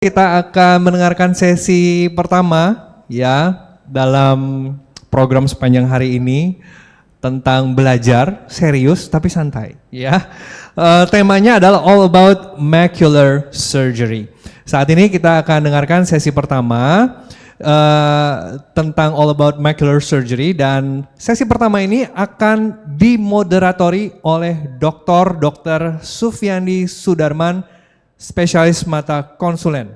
Kita akan mendengarkan sesi pertama ya dalam program sepanjang hari ini tentang belajar serius tapi santai ya. Temanya adalah all about macular surgery. Saat ini kita akan dengarkan sesi pertama tentang all about macular surgery, dan sesi pertama ini akan dimoderatori oleh Dr. Sufyandi Sudarman, spesialis mata konsulen.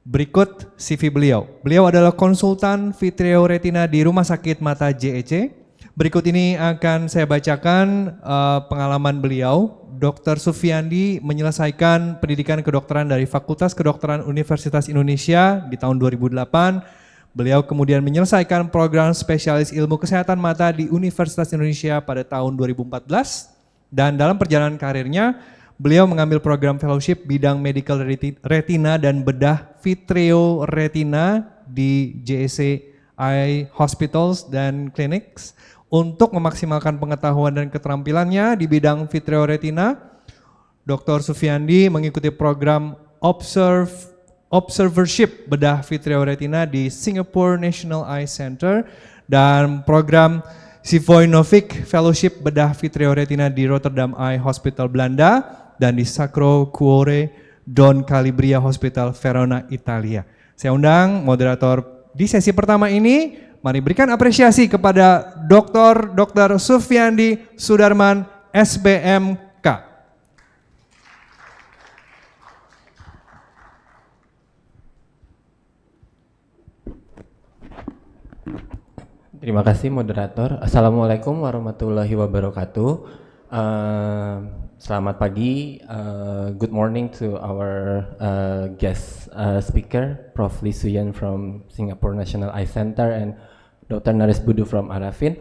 Berikut CV beliau. Beliau adalah konsultan vitreoretina di Rumah Sakit Mata JEC. Berikut ini akan saya bacakan pengalaman beliau. Dr. Sufyandi menyelesaikan pendidikan kedokteran dari Fakultas Kedokteran Universitas Indonesia di tahun 2008. Beliau kemudian menyelesaikan program spesialis ilmu kesehatan mata di Universitas Indonesia pada tahun 2014. Dan dalam perjalanan karirnya, beliau mengambil program fellowship bidang medical retina dan bedah vitreoretina di JEC Eye Hospitals dan Clinics. Untuk memaksimalkan pengetahuan dan keterampilannya di bidang vitreoretina, Dr. Sufyandi mengikuti program observership bedah vitreoretina di Singapore National Eye Center dan program Sivoinovic Fellowship bedah vitreoretina di Rotterdam Eye Hospital Belanda dan di Sacro Cuore Don Calibria Hospital Verona, Italia. Saya undang moderator di sesi pertama ini. Mari berikan apresiasi kepada Dr. Sufyandi Sudarman, SBMK. Terima kasih moderator. Assalamualaikum warahmatullahi wabarakatuh. Selamat pagi. Good morning to our guest speaker, Prof. Lee Suyan from Singapore National Eye Center and Dr. Naris Budu from Arafin.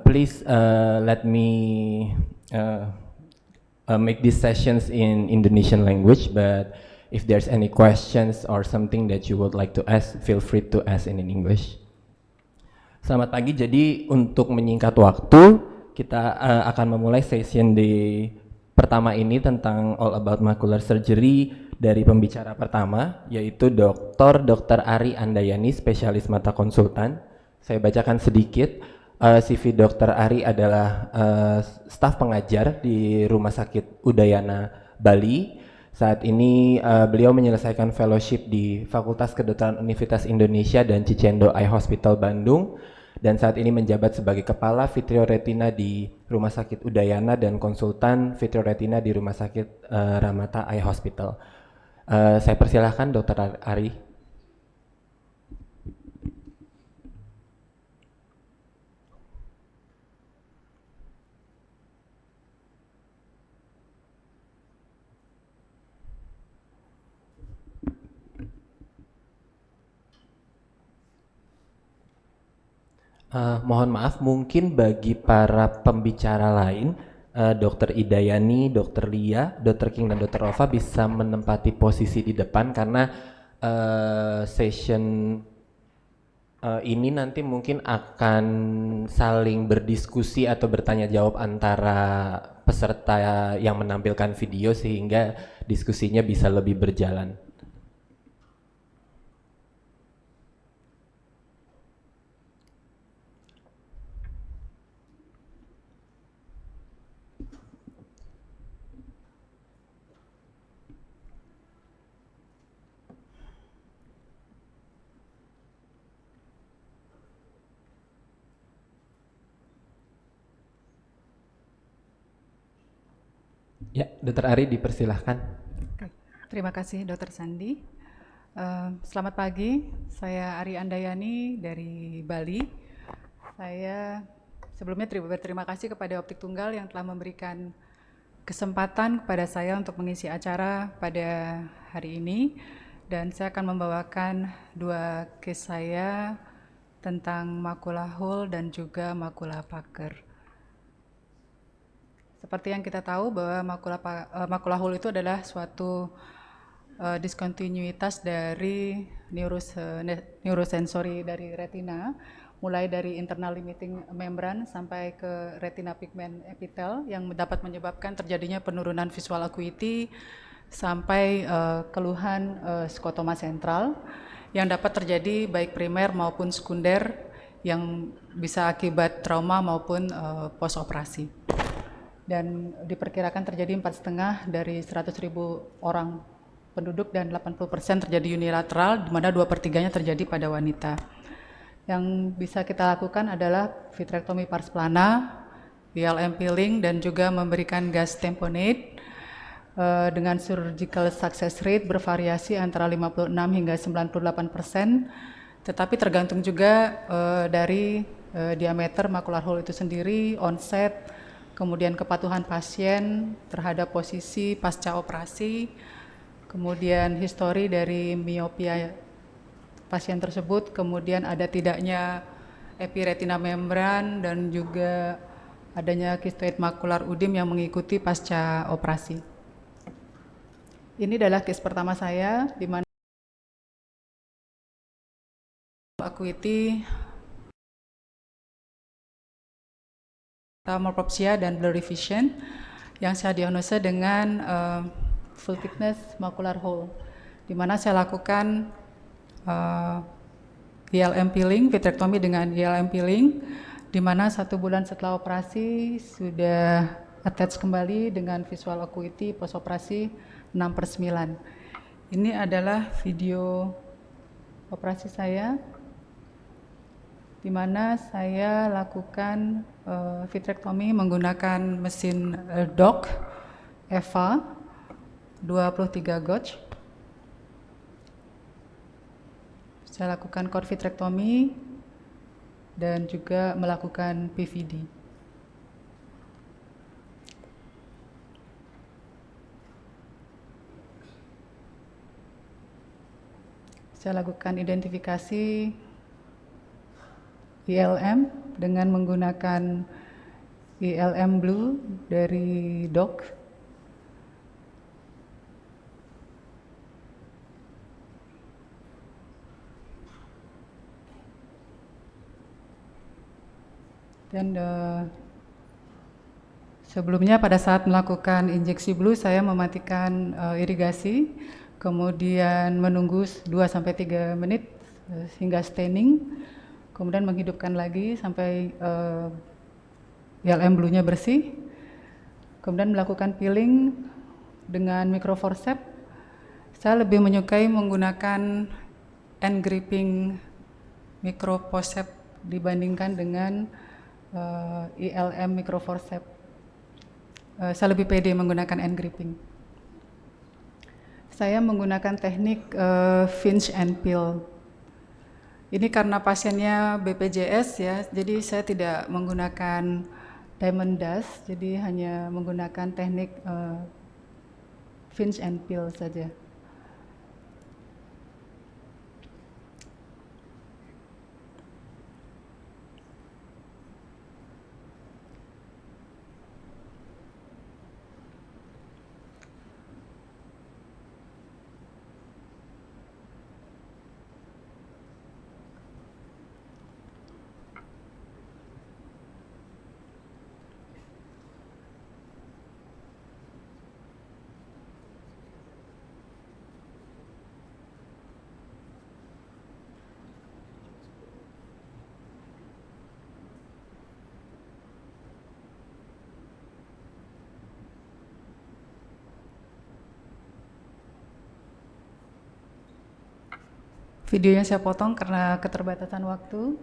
Please let me make these sessions in Indonesian language, but if there's any questions or something that you would like to ask, feel free to ask in English. Selamat pagi, jadi untuk menyingkat waktu, kita akan memulai session di pertama ini tentang all about macular surgery dari pembicara pertama, yaitu Dr. Ari Andayani, spesialis mata konsultan. Saya bacakan sedikit, CV Dr. Ari adalah staf pengajar di Rumah Sakit Udayana, Bali. Saat ini beliau menyelesaikan fellowship di Fakultas Kedokteran Universitas Indonesia dan Cicendo Eye Hospital Bandung, dan saat ini menjabat sebagai Kepala Vitreoretina di Rumah Sakit Udayana dan konsultan vitreoretina di Rumah Sakit Ramata Eye Hospital. Saya persilahkan Dr. Ari. Mohon maaf, mungkin bagi para pembicara lain, Dr. Idayani, Dr. Lia, Dr. King, dan Dr. Ova bisa menempati posisi di depan karena session ini nanti mungkin akan saling berdiskusi atau bertanya jawab antara peserta yang menampilkan video sehingga diskusinya bisa lebih berjalan. Ya, Dr. Ari dipersilahkan. Terima kasih Dr. Sandi. Selamat pagi, saya Ari Andayani dari Bali. Saya sebelumnya berterima kasih kepada Optik Tunggal yang telah memberikan kesempatan kepada saya untuk mengisi acara pada hari ini. Dan saya akan membawakan dua case saya tentang makula hole dan juga makula pucker. Seperti yang kita tahu bahwa makula hole itu adalah suatu diskontinuitas dari neurosensori dari retina, mulai dari internal limiting membran sampai ke retina pigment epitel yang dapat menyebabkan terjadinya penurunan visual acuity sampai keluhan skotoma sentral yang dapat terjadi baik primer maupun sekunder yang bisa akibat trauma maupun post-operasi. Dan diperkirakan terjadi 4,5 dari 100.000 orang penduduk dan 80% terjadi unilateral, di mana 2/3-nya terjadi pada wanita. Yang bisa kita lakukan adalah vitrektomi pars plana, ILM peeling, dan juga memberikan gas tamponade dengan surgical success rate bervariasi antara 56 hingga 98%, tetapi tergantung juga dari diameter macular hole itu sendiri, onset, kemudian kepatuhan pasien terhadap posisi pasca operasi, kemudian histori dari miopia pasien tersebut, kemudian ada tidaknya epiretina membran, dan juga adanya kistoid makular udim yang mengikuti pasca operasi. Ini adalah case pertama saya, di mana acuity, malpropsia dan blurry vision yang saya diagnosa dengan full thickness macular hole, di mana saya lakukan ILM peeling, vitrektomi dengan ILM peeling, di mana 1 bulan setelah operasi sudah attach kembali dengan visual acuity post operasi 6/9. Ini adalah video operasi saya, di mana saya lakukan vitrektomi menggunakan mesin DOC EVA 23 gauge. Saya lakukan core vitrektomi dan juga melakukan PVD. Saya lakukan identifikasi ILM dengan menggunakan ILM Blue dari DOC. Dan sebelumnya pada saat melakukan injeksi blue saya mematikan irigasi, kemudian menunggu 2-3 menit hingga staining, kemudian menghidupkan lagi sampai ILM blue-nya bersih, kemudian melakukan peeling dengan microforceps. Saya lebih menyukai menggunakan end gripping microforceps dibandingkan dengan ILM microforceps. Saya lebih pede menggunakan end gripping. Saya menggunakan teknik pinch and peel. Ini karena pasiennya BPJS ya, jadi saya tidak menggunakan diamond dust, jadi hanya menggunakan teknik pinch and peel saja. Videonya saya potong karena keterbatasan waktu.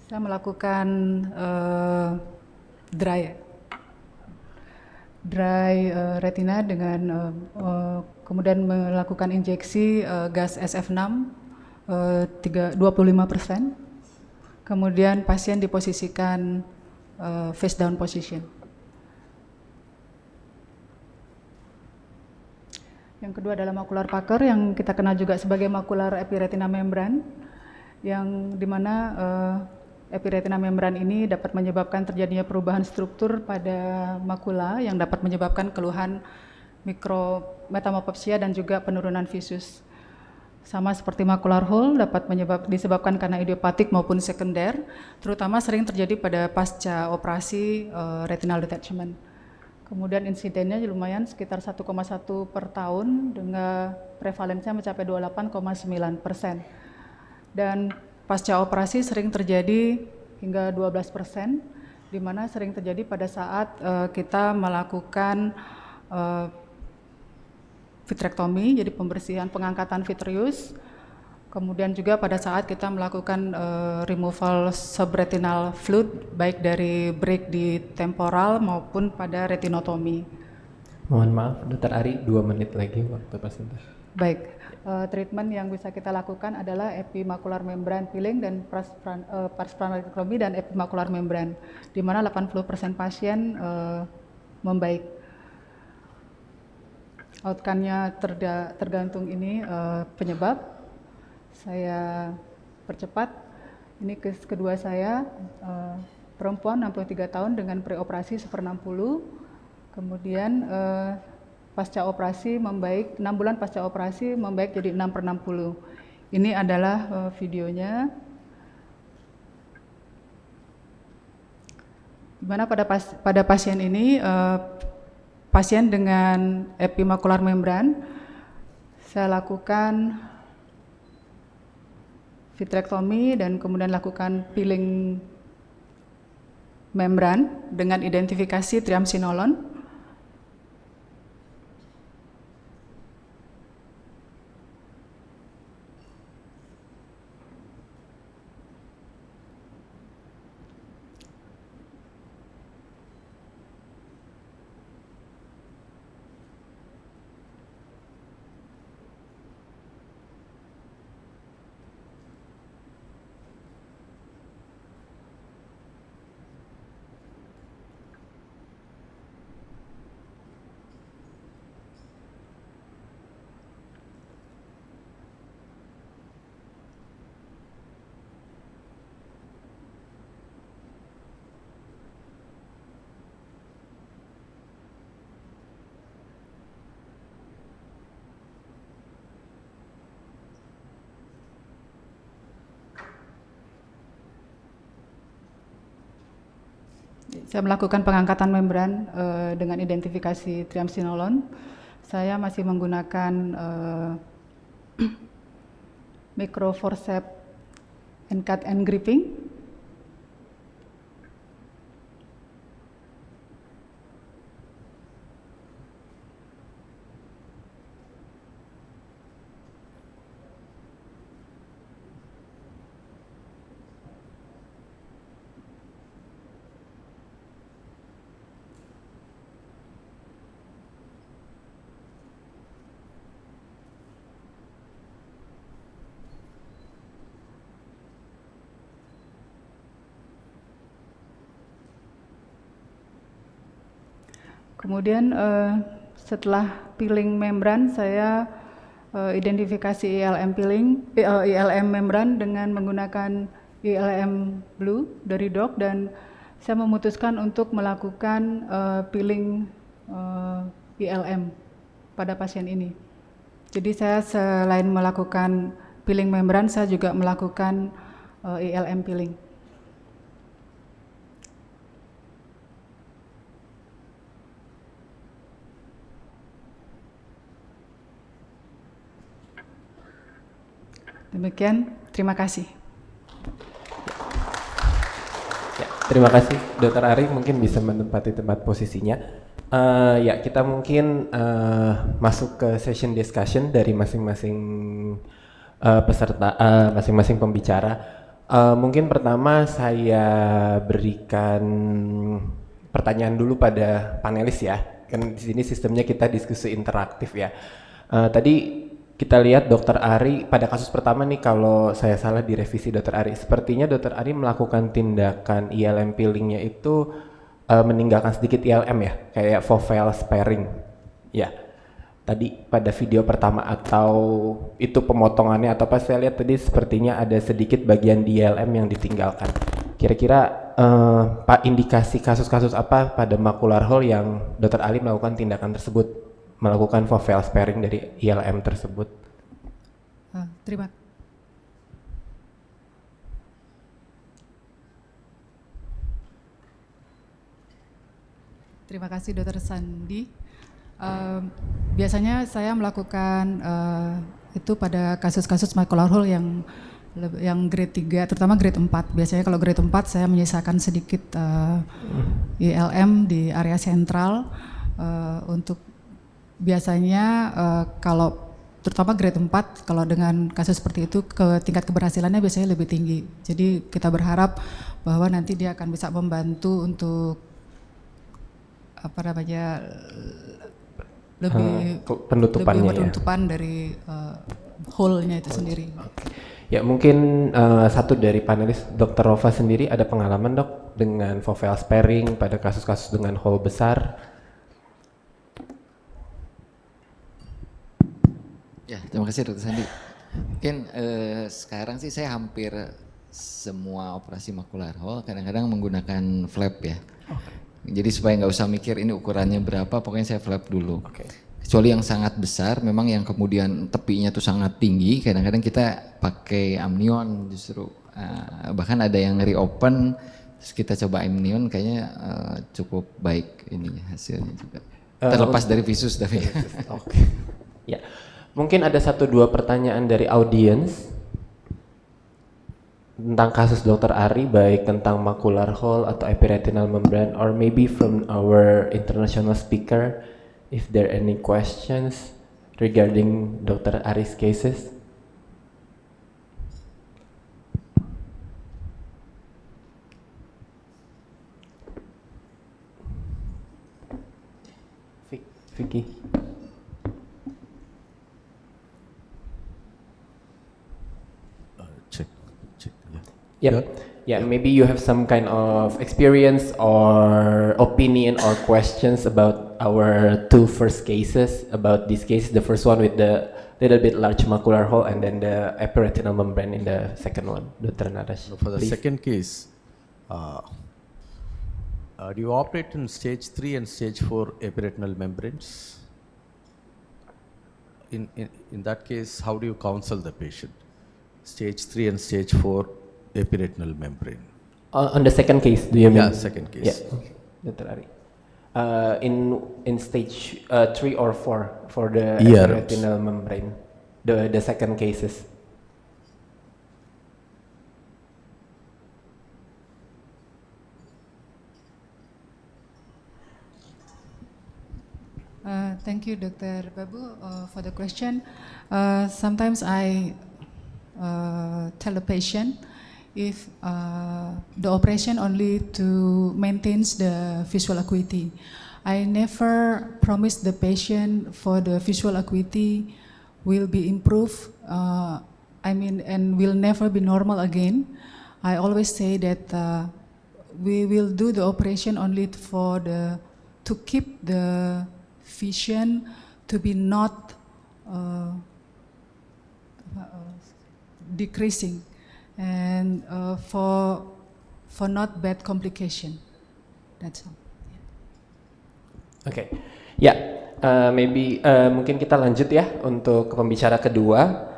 Saya melakukan dry retina dengan kemudian melakukan injeksi gas SF6 25%. Kemudian pasien diposisikan face down position. Yang kedua adalah macular pucker yang kita kenal juga sebagai macular epiretina membran, yang dimana epiretina membran ini dapat menyebabkan terjadinya perubahan struktur pada makula yang dapat menyebabkan keluhan mikrometamorfopsia dan juga penurunan visus. Sama seperti macular hole dapat disebabkan karena idiopatik maupun sekunder, terutama sering terjadi pada pasca operasi retinal detachment. Kemudian insidennya lumayan sekitar 1,1 per tahun dengan prevalensinya mencapai 28,9%. Dan pasca operasi sering terjadi hingga 12%, di mana sering terjadi pada saat kita melakukan vitrektomi, jadi pembersihan pengangkatan vitreous, kemudian juga pada saat kita melakukan removal subretinal fluid, baik dari break di temporal maupun pada retinotomi. Mohon maaf, Dr. Ari, 2 menit lagi waktu presentasi. Baik, treatment yang bisa kita lakukan adalah epimacular membran peeling dan parspranalektomi dan epimacular membran, di mana 80% pasien membaik. Outcome-nya tergantung ini penyebab. Saya percepat. Ini case kedua saya, perempuan 63 tahun dengan preoperasi 1/60. Kemudian pasca operasi membaik, 6 bulan pasca operasi membaik jadi 6/60. Ini adalah videonya. Dimana pada pasien ini, pasien dengan epimacular membran, saya lakukan vitrektomi dan kemudian lakukan peeling membran dengan identifikasi triamcinolone. Saya melakukan pengangkatan membran dengan identifikasi triamcinolone. Saya masih menggunakan microforceps and cut and gripping. Kemudian setelah peeling membran, saya identifikasi ILM membran dengan menggunakan ILM blue dari DOC, dan saya memutuskan untuk melakukan peeling ILM pada pasien ini. Jadi saya selain melakukan peeling membran, saya juga melakukan ILM peeling. Demikian, terima kasih. Ya, terima kasih, Dr. Ari, mungkin bisa menempati tempat posisinya. Ya, kita mungkin masuk ke session discussion dari masing-masing peserta, masing-masing pembicara. Mungkin pertama saya berikan pertanyaan dulu pada panelis ya. Kan di sini sistemnya kita diskusi interaktif ya. Tadi kita lihat Dr. Ari pada kasus pertama nih, kalau saya salah direvisi Dr. Ari. Sepertinya Dr. Ari melakukan tindakan ILM peelingnya itu meninggalkan sedikit ILM ya, kayak foveal sparing. Ya, tadi pada video pertama atau itu pemotongannya atau pas saya lihat tadi sepertinya ada sedikit bagian di ILM yang ditinggalkan. Kira-kira Pak, indikasi kasus-kasus apa pada macular hole yang Dr. Ali melakukan tindakan tersebut, melakukan foveal sparing dari ILM tersebut? Terima Terima kasih Dr. Sandi. Biasanya saya melakukan itu pada kasus-kasus macular hole yang grade 3, terutama grade 4. Biasanya kalau grade 4 saya menyisakan sedikit ILM di area sentral untuk biasanya kalau terutama grade 4 kalau dengan kasus seperti itu tingkat keberhasilannya biasanya lebih tinggi. Jadi kita berharap bahwa nanti dia akan bisa membantu untuk lebih penutupan dari hole-nya itu sendiri. Ya, mungkin satu dari panelis, Dr. Rova sendiri ada pengalaman dok dengan foveal sparing pada kasus-kasus dengan hole besar? Ya, terima kasih Dr. Sandi. Mungkin sekarang sih saya hampir semua operasi macular hole kadang-kadang menggunakan flap ya. Jadi supaya nggak usah mikir ini ukurannya berapa, pokoknya saya flap dulu. Kecuali yang sangat besar, memang yang kemudian tepinya tuh sangat tinggi, kadang-kadang kita pakai amnion justru. Bahkan ada yang reopen, terus kita coba amnion, kayaknya cukup baik ini hasilnya juga. Terlepas dari visus tapi. Oke. Ya, mungkin ada 1-2 pertanyaan dari audiens tentang kasus Dr. Ari, baik tentang macular hole atau epiretinal membrane, or maybe from our international speaker, if there are any questions regarding Dr. Ari's cases. Vicky. Yeah, maybe you have some kind of experience or opinion or questions about our 2 first cases, about this case, the first one with the little bit large macular hole and then the epiretinal membrane in the second one, Dr. Naresh. For the please. second case, do you operate in stage 3 and stage 4 epiretinal membranes? In that case, how do you counsel the patient? Stage 3 and stage 4 epiretinal membrane. On the second case, do you mean? Yeah, second case. Yeah, okay. Dr. Ari. In stage 3 or 4 for the epiretinal membrane, the second cases. Thank you, Dr. Babu, for the question. Sometimes I tell the patient if the operation only to maintains the visual acuity. I never promise the patient for the visual acuity will be improved, and will never be normal again. I always say that we will do the operation only to keep the vision to be not decreasing, and for not bad complication. That's all. Oke, ya, maybe mungkin kita lanjut ya untuk pembicara kedua.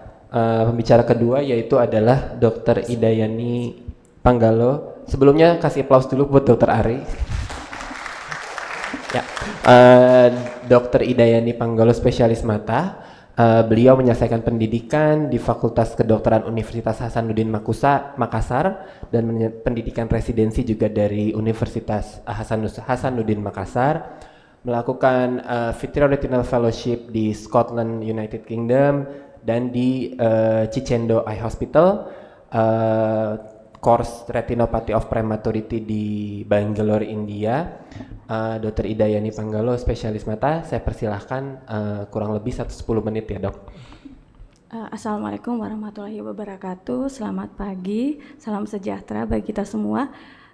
Pembicara kedua yaitu adalah Dr. Idayani Panggalo. Sebelumnya kasih aplaus dulu buat Dr. Ari. Ya, Dr. Idayani Panggalo, spesialis mata. Beliau menyelesaikan pendidikan di Fakultas Kedokteran Universitas Hasanuddin Makassar dan pendidikan residensi juga dari Universitas Hasanuddin Makassar. Melakukan Vitreoretinal Fellowship di Scotland, United Kingdom, dan di Cicendo Eye Hospital. Course Retinopathy of Prematurity di Bangalore, India. Dr. Idayani Panggalo, spesialis mata, saya persilahkan kurang lebih 10 menit ya dok. Assalamualaikum warahmatullahi wabarakatuh. Selamat pagi, salam sejahtera bagi kita semua.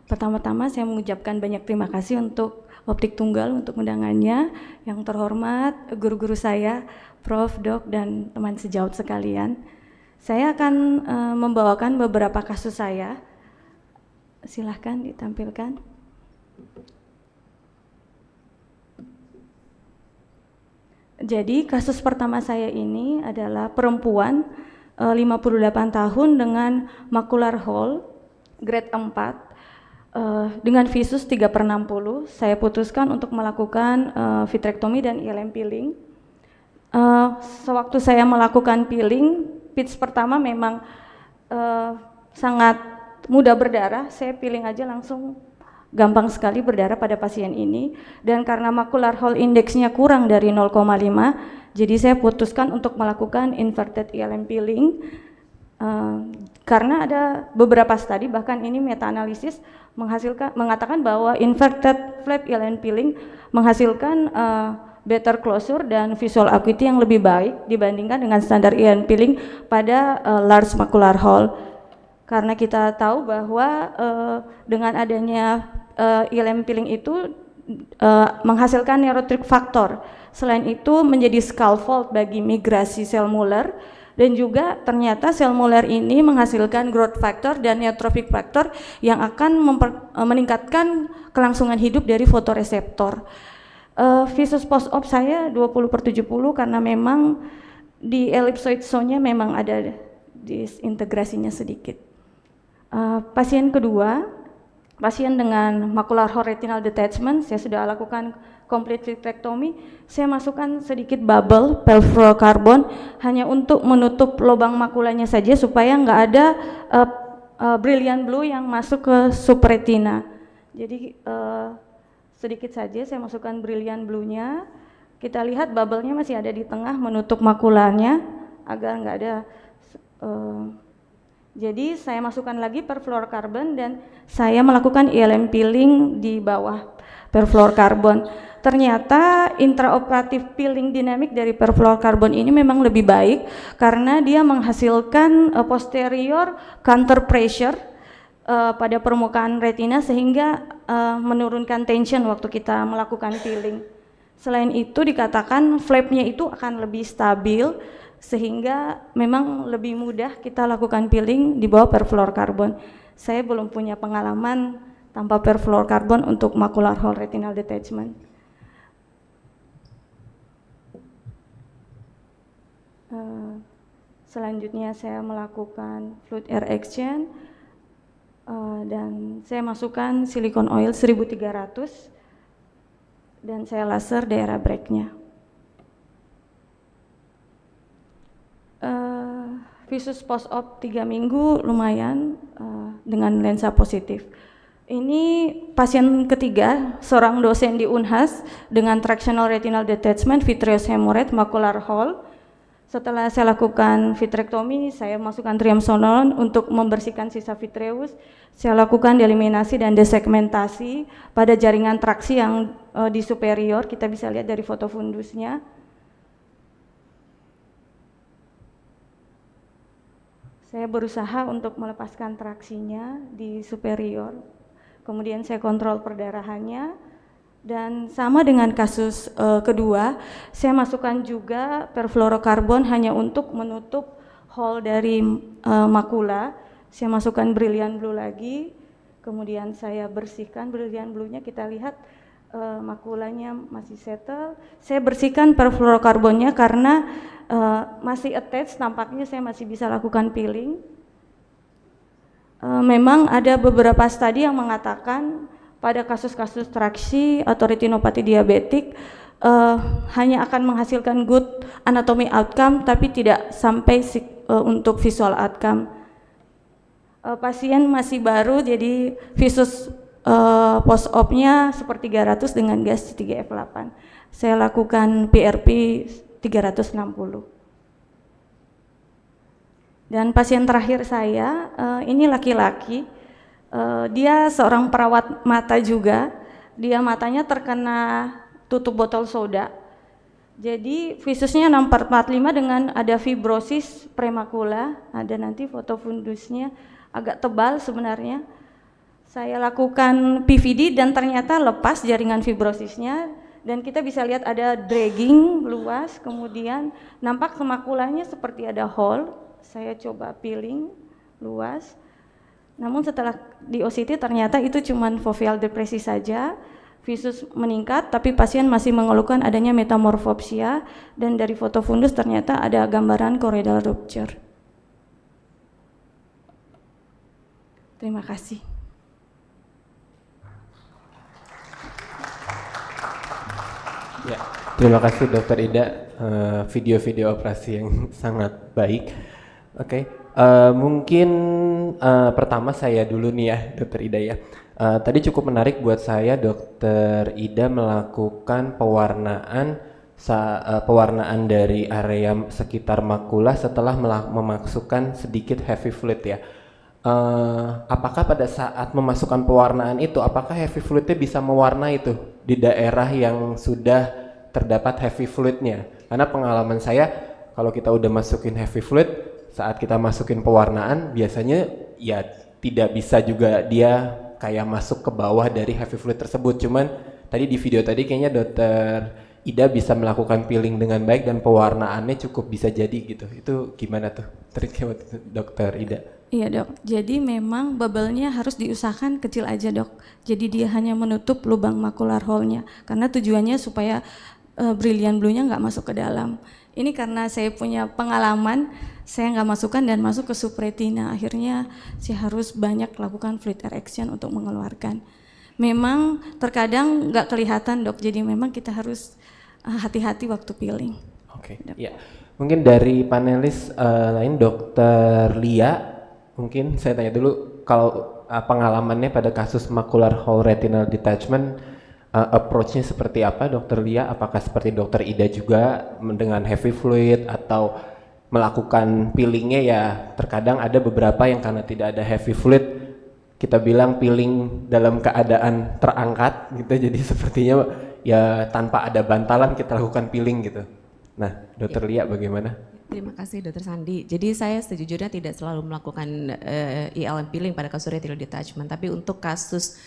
Pertama-tama saya mengucapkan banyak terima kasih untuk Optik Tunggal untuk undangannya. Yang terhormat guru-guru saya, Prof, Dok, dan teman sejawat sekalian. Saya akan membawakan beberapa kasus saya Silahkan ditampilkan. Jadi kasus pertama saya ini adalah perempuan 58 tahun dengan macular hole grade 4 dengan visus 3/60. Saya putuskan untuk melakukan vitrektomi dan ILM peeling. Sewaktu saya melakukan peeling, pitch pertama memang sangat mudah berdarah. Saya peeling aja langsung gampang sekali berdarah pada pasien ini, dan karena macular hole indeksnya kurang dari 0,5, jadi saya putuskan untuk melakukan inverted ILM peeling karena ada beberapa studi, bahkan ini meta-analisis mengatakan bahwa inverted flap ILM peeling menghasilkan better closure dan visual acuity yang lebih baik dibandingkan dengan standar ILM peeling pada large macular hole. Karena kita tahu bahwa dengan adanya ILM peeling itu menghasilkan neurotric factor. Selain itu menjadi scaffold bagi migrasi sel Muller, dan juga ternyata sel Muller ini menghasilkan growth factor dan neurotrophic factor yang akan meningkatkan kelangsungan hidup dari fotoreseptor. Visus post-op saya 20/70 karena memang di ellipsoid zone-nya memang ada disintegrasinya sedikit. Pasien kedua, pasien dengan macular hole retinal detachment, saya sudah lakukan complete vitrectomy. Saya masukkan sedikit bubble perfluorokarbon hanya untuk menutup lubang makulanya saja supaya nggak ada brilliant blue yang masuk ke subretina. Jadi sedikit saja saya masukkan brilliant blue-nya. Kita lihat bubble-nya masih ada di tengah menutup makulanya agar nggak ada. Jadi saya masukkan lagi perfluorokarbon dan saya melakukan ILM peeling di bawah perfluorokarbon. Ternyata intraoperatif peeling dinamik dari perfluorokarbon ini memang lebih baik karena dia menghasilkan posterior counter pressure pada permukaan retina sehingga menurunkan tension waktu kita melakukan peeling. Selain itu dikatakan flapnya itu akan lebih stabil sehingga memang lebih mudah kita lakukan peeling di bawah perfluorokarbon. Saya belum punya pengalaman tanpa perfluorokarbon untuk macular hole retinal detachment. Selanjutnya saya melakukan fluid air exchange dan saya masukkan silicone oil 1300 dan saya laser daerah breaknya. Visus post-op 3 minggu lumayan dengan lensa positif. Ini pasien ketiga, seorang dosen di Unhas dengan tractional retinal detachment, vitreous hemorrhage, macular hole. Setelah saya lakukan vitrektomi, saya masukkan triamcinolone untuk membersihkan sisa vitreus. Saya lakukan deliminasi dan desegmentasi pada jaringan traksi yang di superior, kita bisa lihat dari foto fundusnya. Saya berusaha untuk melepaskan traksinya di superior, kemudian saya kontrol perdarahannya, dan sama dengan kasus kedua, saya masukkan juga perfluorokarbon hanya untuk menutup hole dari makula. Saya masukkan brilliant blue lagi, kemudian saya bersihkan brilliant blue-nya, kita lihat makulanya masih settle. Saya bersihkan perfluorokarbonnya karena masih attached, nampaknya saya masih bisa lakukan peeling. Memang ada beberapa studi yang mengatakan pada kasus-kasus traksi atau retinopati diabetik hanya akan menghasilkan good anatomy outcome tapi tidak sampai untuk visual outcome. Pasien masih baru, jadi visus post-op-nya 1/300 dengan gas C3F8. Saya lakukan PRP 360. Dan pasien terakhir saya, ini laki-laki, dia seorang perawat mata juga, dia matanya terkena tutup botol soda. Jadi visusnya 6445 dengan ada fibrosis premakula, ada nanti foto fundusnya agak tebal sebenarnya. Saya lakukan PVD dan ternyata lepas jaringan fibrosisnya, dan kita bisa lihat ada dragging luas, kemudian nampak semakulanya seperti ada hole. Saya coba peeling luas, Namun setelah di OCT ternyata itu cuma foveal depresi saja, visus meningkat, tapi pasien masih mengeluhkan adanya metamorfopsia, dan dari foto fundus ternyata ada gambaran choroidal rupture. Terima kasih. Ya, terima kasih Dokter Ida, video-video operasi yang sangat baik. Oke, mungkin pertama saya dulu nih ya, Dokter Ida ya. Tadi cukup menarik buat saya, Dokter Ida melakukan pewarnaan dari area sekitar makula setelah memasukkan sedikit heavy fluid ya. Apakah pada saat memasukkan pewarnaan itu, apakah heavy fluidnya bisa mewarnai itu di daerah yang sudah terdapat heavy fluidnya? Karena pengalaman saya, kalau kita udah masukin heavy fluid, saat kita masukin pewarnaan, biasanya ya tidak bisa juga dia kayak masuk ke bawah dari heavy fluid tersebut. Cuman tadi di video tadi kayaknya Dokter Ida bisa melakukan peeling dengan baik dan pewarnaannya cukup bisa jadi gitu. Itu gimana tuh triknya Dokter Ida? Iya dok, jadi memang bubble-nya harus diusahakan kecil aja dok. Jadi dia hanya menutup lubang makular hole-nya, karena tujuannya supaya brilliant blue-nya nggak masuk ke dalam. Ini karena saya punya pengalaman, saya nggak masukkan dan masuk ke subretina. Akhirnya saya harus banyak lakukan fluid erection untuk mengeluarkan. Memang terkadang nggak kelihatan dok, jadi memang kita harus hati-hati waktu peeling. Oke, ya. Mungkin dari panelis lain, Dokter Lia, mungkin saya tanya dulu, kalau pengalamannya pada kasus macular hole retinal detachment, approach-nya seperti apa Dokter Lia? Apakah seperti Dokter Ida juga dengan heavy fluid atau melakukan peelingnya ya terkadang ada beberapa yang karena tidak ada heavy fluid kita bilang peeling dalam keadaan terangkat gitu, jadi sepertinya ya tanpa ada bantalan kita lakukan peeling gitu. Nah, Dokter Lia bagaimana? Terima kasih Dr. Sandi. Jadi saya sejujurnya tidak selalu melakukan ILM peeling pada kasus retinal detachment, tapi untuk kasus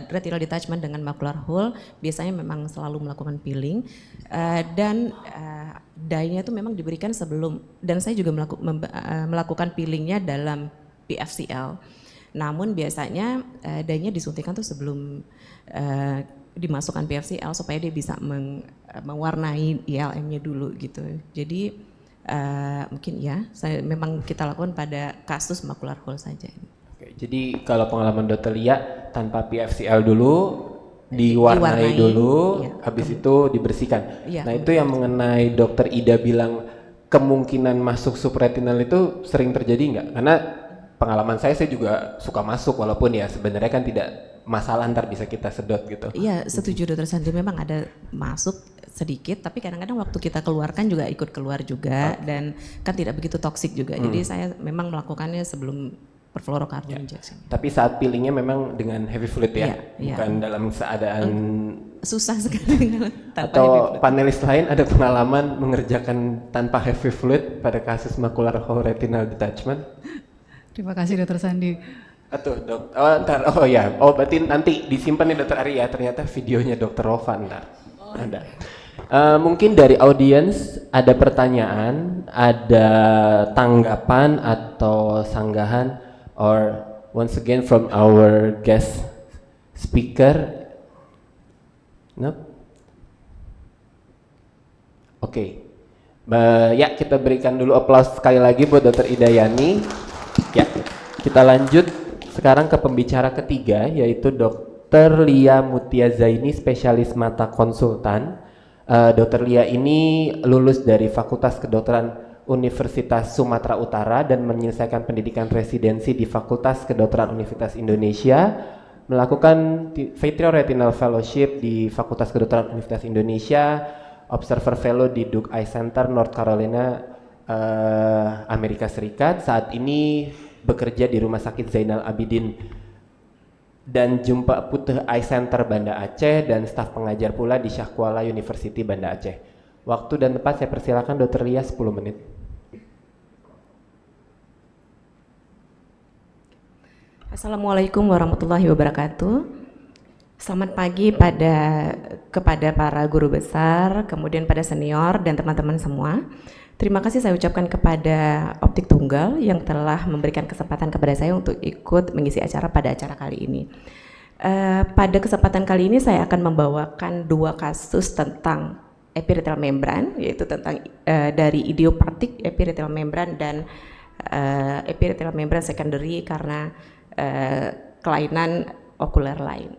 retinal detachment dengan macular hole biasanya memang selalu melakukan peeling dan dye-nya itu memang diberikan sebelum, dan saya juga melakukan peelingnya dalam PFCL. Namun biasanya dye-nya disuntikan tuh sebelum dimasukkan PFCL supaya dia bisa mewarnai ILM-nya dulu gitu. Jadi mungkin ya, memang kita lakukan pada kasus macular hole saja. Oke, jadi kalau pengalaman Dokter Lia tanpa PFCL dulu, diwarnai dulu, iya. Habis itu dibersihkan. Iya, nah itu yang mengenai Dokter Ida bilang kemungkinan masuk subretinal itu sering terjadi nggak? Karena pengalaman saya juga suka masuk walaupun ya sebenarnya kan tidak masalah, ntar bisa kita sedot gitu. Iya, setuju Dokter Sandi, memang ada masuk sedikit, tapi kadang-kadang waktu kita keluarkan juga ikut keluar juga, dan kan tidak begitu toksik juga. Jadi saya memang melakukannya sebelum perfluorokarbon injection. Tapi saat peelingnya memang dengan heavy fluid ya, bukan dalam keadaan susah sekali tanpa atau heavy fluid. Panelis lain ada pengalaman mengerjakan tanpa heavy fluid pada kasus macular hole retinal detachment? Terima kasih Dokter Sandi. Atuh dok, berarti nanti disimpan nih Dokter Ari ya, ternyata videonya Dokter Rova ntar. Ada. Mungkin dari audiens ada pertanyaan, ada tanggapan atau sanggahan, or once again from our guest speaker. No? Oke. Ya kita berikan dulu aplaus sekali lagi buat Dokter Ida Yani. Ya, kita lanjut sekarang ke pembicara ketiga, yaitu Dokter Lia Mutia Zaini, spesialis mata konsultan. Dokter Lia ini lulus dari Fakultas Kedokteran Universitas Sumatera Utara dan menyelesaikan pendidikan residensi di Fakultas Kedokteran Universitas Indonesia, melakukan Vitreoretinal Fellowship di Fakultas Kedokteran Universitas Indonesia, Observer Fellow di Duke Eye Center, North Carolina, Amerika Serikat. Saat ini bekerja di Rumah Sakit Zainal Abidin dan Jumpa Putih Eye Center Banda Aceh, dan staf pengajar pula di Shah Kuala University Banda Aceh. Waktu dan tempat saya persilakan Dokter Lia 10 menit. Assalamualaikum warahmatullahi wabarakatuh. Selamat pagi kepada para guru besar, kemudian pada senior dan teman-teman semua. Terima kasih saya ucapkan kepada Optik Tunggal yang telah memberikan kesempatan kepada saya untuk ikut mengisi acara pada acara kali ini. Pada kesempatan kali ini saya akan membawakan 2 kasus tentang epithelial membran, yaitu tentang dari idiopatik epithelial membran dan epithelial membran secondary karena kelainan okuler lain.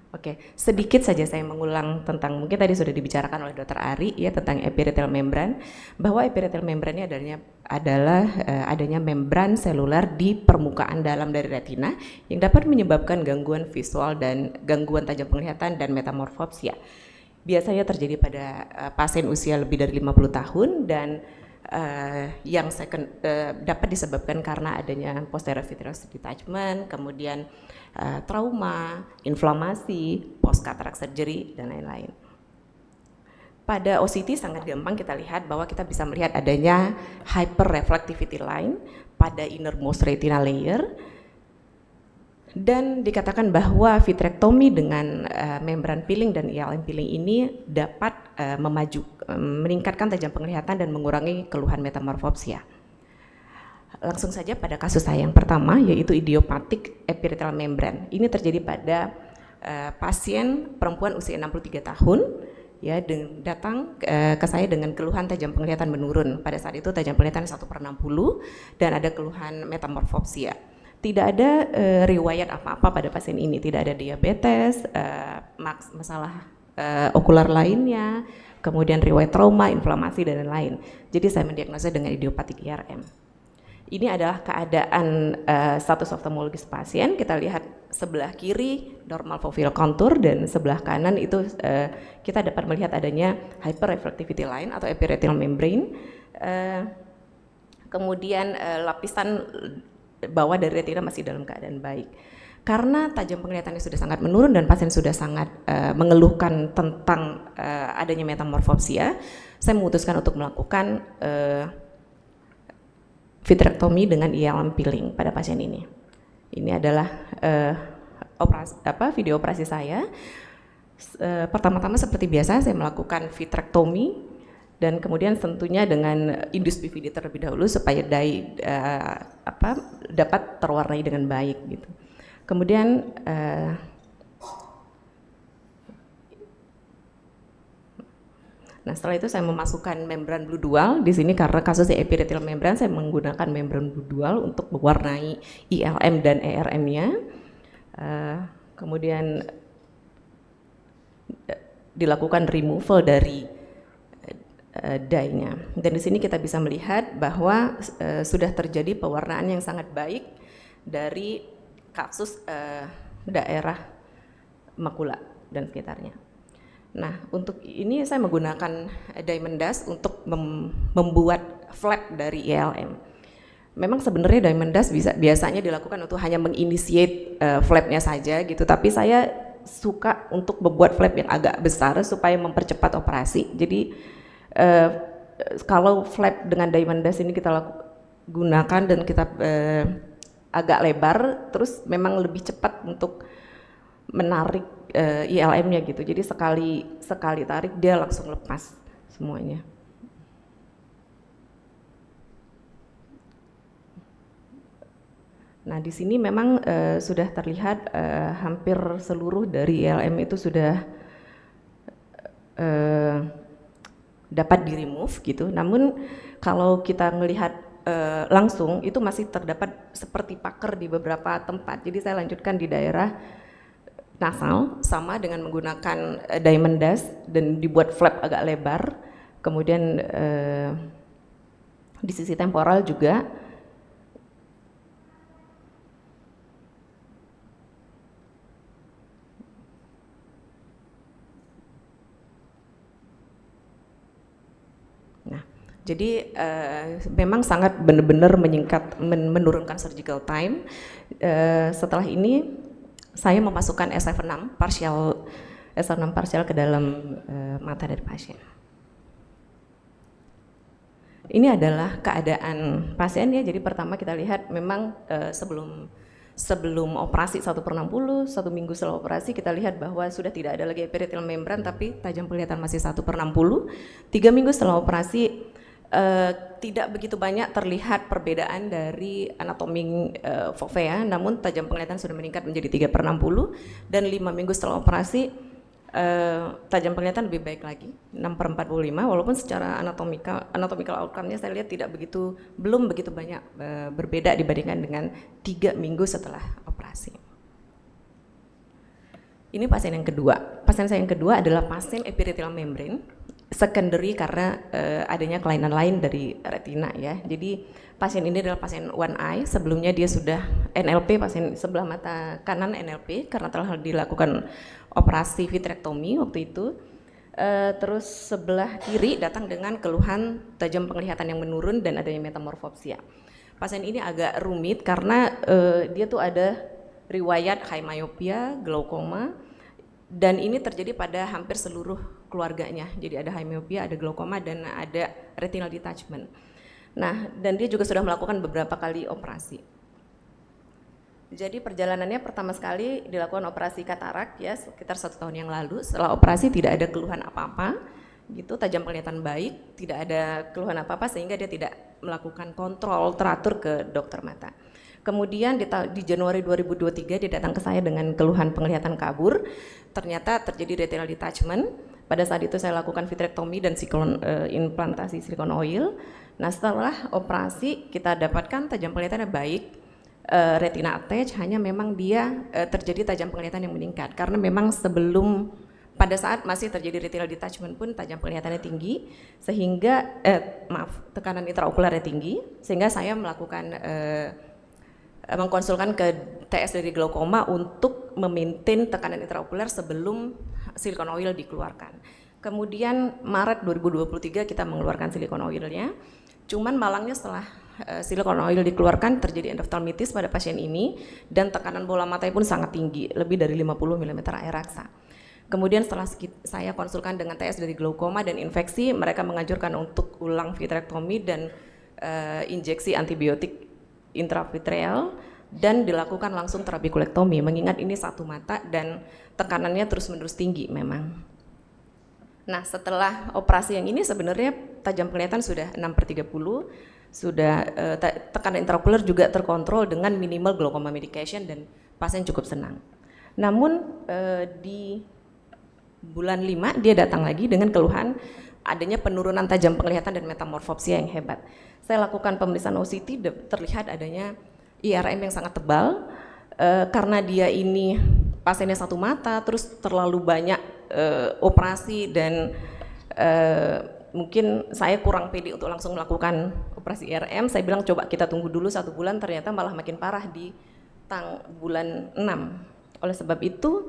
Oke, sedikit saja saya mengulang tentang, mungkin tadi sudah dibicarakan oleh Dr. Ari ya, tentang epithelial membran, bahwa epithelial membran ini adalah adanya membran seluler di permukaan dalam dari retina yang dapat menyebabkan gangguan visual dan gangguan tajam penglihatan dan metamorfopsia. Biasanya terjadi pada pasien usia lebih dari 50 tahun dan yang dapat disebabkan karena adanya posterior vitreous detachment, kemudian trauma, inflamasi, post cataract surgery, dan lain-lain. Pada OCT sangat gampang kita lihat bahwa kita bisa melihat adanya hyperreflectivity line pada innermost retinal layer, dan dikatakan bahwa vitrektomi dengan membran peeling dan ILM peeling ini dapat meningkatkan tajam penglihatan dan mengurangi keluhan metamorfopsia. Langsung saja pada kasus saya yang pertama, yaitu idiopatik epithelial membran. Ini terjadi pada pasien perempuan usia 63 tahun ya, datang ke saya dengan keluhan tajam penglihatan menurun. Pada saat itu tajam penglihatan 1/60 dan ada keluhan metamorfopsia. Tidak ada riwayat apa-apa pada pasien ini, tidak ada diabetes, masalah okular lainnya, kemudian riwayat trauma, inflamasi, dan lain-lain. Jadi saya mendiagnosa dengan idiopatik IRM. Ini adalah keadaan status oftalmologis pasien. Kita lihat sebelah kiri normal foveal contour dan sebelah kanan itu kita dapat melihat adanya hyperreflectivity line atau epiretinal membrane. Kemudian lapisan bawah dari retina masih dalam keadaan baik. Karena tajam penglihatannya sudah sangat menurun dan pasien sudah sangat mengeluhkan tentang adanya metamorfopsia, saya memutuskan untuk melakukan vitrektomi dengan ILM peeling pada pasien ini. Ini adalah video operasi saya. Pertama-tama seperti biasa saya melakukan vitrektomi dan kemudian tentunya dengan indus PVD terlebih dahulu supaya dapat terwarnai dengan baik gitu. Kemudian nah setelah itu saya memasukkan membran blue dual di sini karena kasusnya epithelial membran, saya menggunakan membran blue dual untuk mewarnai ILM dan ERM-nya. Kemudian dilakukan removal dari dye-nya. Dan di sini kita bisa melihat bahwa sudah terjadi pewarnaan yang sangat baik dari kasus daerah makula dan sekitarnya. Nah, untuk ini saya menggunakan diamond dust untuk membuat flap dari ILM. Memang sebenarnya diamond dust biasanya dilakukan untuk hanya menginitiate flapnya saja gitu, tapi saya suka untuk membuat flap yang agak besar supaya mempercepat operasi. Jadi kalau flap dengan diamond dust ini kita gunakan dan kita agak lebar, terus memang lebih cepat untuk menarik ILM-nya gitu. Jadi sekali tarik dia langsung lepas semuanya. Nah, di sini memang sudah terlihat hampir seluruh dari ILM itu sudah dapat di-remove gitu. Namun kalau kita melihat langsung itu masih terdapat seperti paker di beberapa tempat. Jadi saya lanjutkan di daerah nasal sama dengan menggunakan diamond dust dan dibuat flap agak lebar. Kemudian di sisi temporal juga. Nah, jadi memang sangat benar-benar menurunkan surgical time. Setelah ini saya memasukkan SF6 partial ke dalam mata dari pasien. Ini adalah keadaan pasien ya. Jadi pertama kita lihat memang sebelum sebelum operasi 1/60, 1 minggu setelah operasi kita lihat bahwa sudah tidak ada lagi epithelial membran tapi tajam penglihatan masih 1/60. 3 minggu setelah operasi tidak begitu banyak terlihat perbedaan dari anatomi fovea, namun tajam penglihatan sudah meningkat menjadi 3/60, dan 5 minggu setelah operasi tajam penglihatan lebih baik lagi 6/45, walaupun secara anatomical outcome-nya saya lihat belum begitu banyak berbeda dibandingkan dengan 3 minggu setelah operasi. Ini pasien yang kedua. Pasien saya yang kedua adalah pasien epithelial membrane secondary karena adanya kelainan lain dari retina ya. Jadi pasien ini adalah pasien one eye, sebelumnya dia sudah NLP, pasien sebelah mata kanan NLP karena telah dilakukan operasi vitrektomi waktu itu. Terus sebelah kiri datang dengan keluhan tajam penglihatan yang menurun dan adanya metamorfopsia. Pasien ini agak rumit karena dia tuh ada riwayat high myopia, glaukoma, dan ini terjadi pada hampir seluruh keluarganya. Jadi ada high myopia, ada glaukoma, dan ada retinal detachment. Nah, dan dia juga sudah melakukan beberapa kali operasi. Jadi perjalanannya pertama sekali dilakukan operasi katarak ya sekitar 1 tahun yang lalu. Setelah operasi tidak ada keluhan apa-apa, gitu, tajam penglihatan baik, tidak ada keluhan apa-apa sehingga dia tidak melakukan kontrol teratur ke dokter mata. Kemudian di Januari 2023 dia datang ke saya dengan keluhan penglihatan kabur. Ternyata terjadi retinal detachment. Pada saat itu saya lakukan vitrektomi dan implantasi silikon oil. Nah, setelah operasi kita dapatkan tajam penglihatannya baik, retina attach, hanya memang dia terjadi tajam penglihatan yang meningkat karena memang pada saat masih terjadi retinal detachment pun tajam penglihatannya tinggi sehingga tekanan intraokularnya tinggi sehingga saya mengkonsulkan ke TS dari glaukoma untuk memaintain tekanan intraokular sebelum silikon oil dikeluarkan. Kemudian Maret 2023 kita mengeluarkan silikon oilnya. Cuman malangnya setelah silikon oil dikeluarkan terjadi endoftalmitis pada pasien ini dan tekanan bola matanya pun sangat tinggi, lebih dari 50 mm air raksa. Kemudian setelah saya konsulkan dengan TS dari glaukoma dan infeksi, mereka menganjurkan untuk ulang vitrektomi dan injeksi antibiotik intravitreal dan dilakukan langsung terapi kulektomi mengingat ini satu mata dan tekanannya terus-menerus tinggi memang. Nah, setelah operasi yang ini sebenarnya tajam penglihatan sudah 6/30, sudah tekanan intraokular juga terkontrol dengan minimal glaucoma medication dan pasien cukup senang. Namun di bulan 5 dia datang lagi dengan keluhan adanya penurunan tajam penglihatan dan metamorfopsia yang hebat. Saya lakukan pemeriksaan OCT, terlihat adanya IRM yang sangat tebal karena dia ini pasiennya satu mata, terus terlalu banyak operasi dan mungkin saya kurang pede untuk langsung melakukan operasi IRM. Saya bilang coba kita tunggu dulu 1 bulan, ternyata malah makin parah di bulan 6. Oleh sebab itu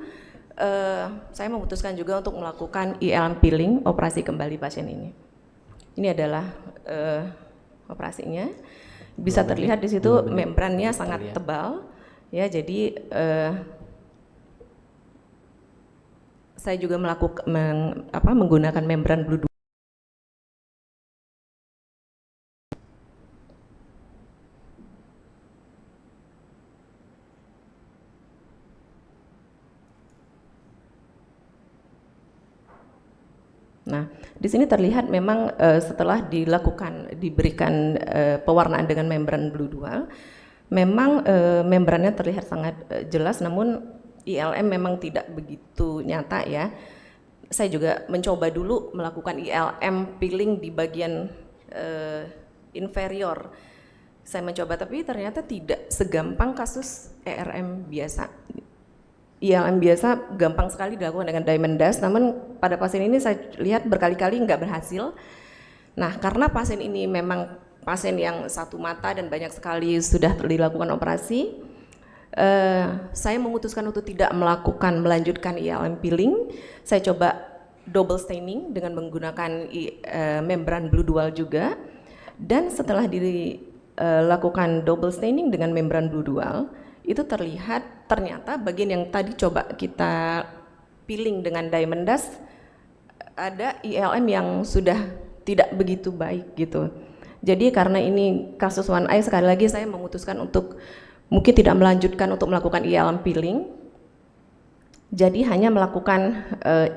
saya memutuskan juga untuk melakukan ILM peeling, operasi kembali pasien ini. Ini adalah operasinya. Bisa terlihat di situ membrannya sangat tebal, ya. Jadi saya juga menggunakan membran blue. Nah, di sini terlihat memang setelah diberikan pewarnaan dengan membran blue dual, memang membrannya terlihat sangat jelas, namun ILM memang tidak begitu nyata ya. Saya juga mencoba dulu melakukan ILM peeling di bagian inferior. Saya mencoba tapi ternyata tidak segampang kasus ERM biasa. ILM biasa gampang sekali dilakukan dengan diamond dust, namun pada pasien ini saya lihat berkali-kali nggak berhasil. Nah, karena pasien ini memang pasien yang satu mata dan banyak sekali sudah dilakukan operasi, saya memutuskan untuk tidak melanjutkan ILM peeling. Saya coba double staining dengan menggunakan membran blue dual juga, dan setelah dilakukan double staining dengan membran blue dual, itu ternyata bagian yang tadi coba kita peeling dengan diamond dust ada ILM yang sudah tidak begitu baik gitu. Jadi karena ini kasus one eye, sekali lagi saya memutuskan untuk mungkin tidak melanjutkan untuk melakukan ILM peeling, jadi hanya melakukan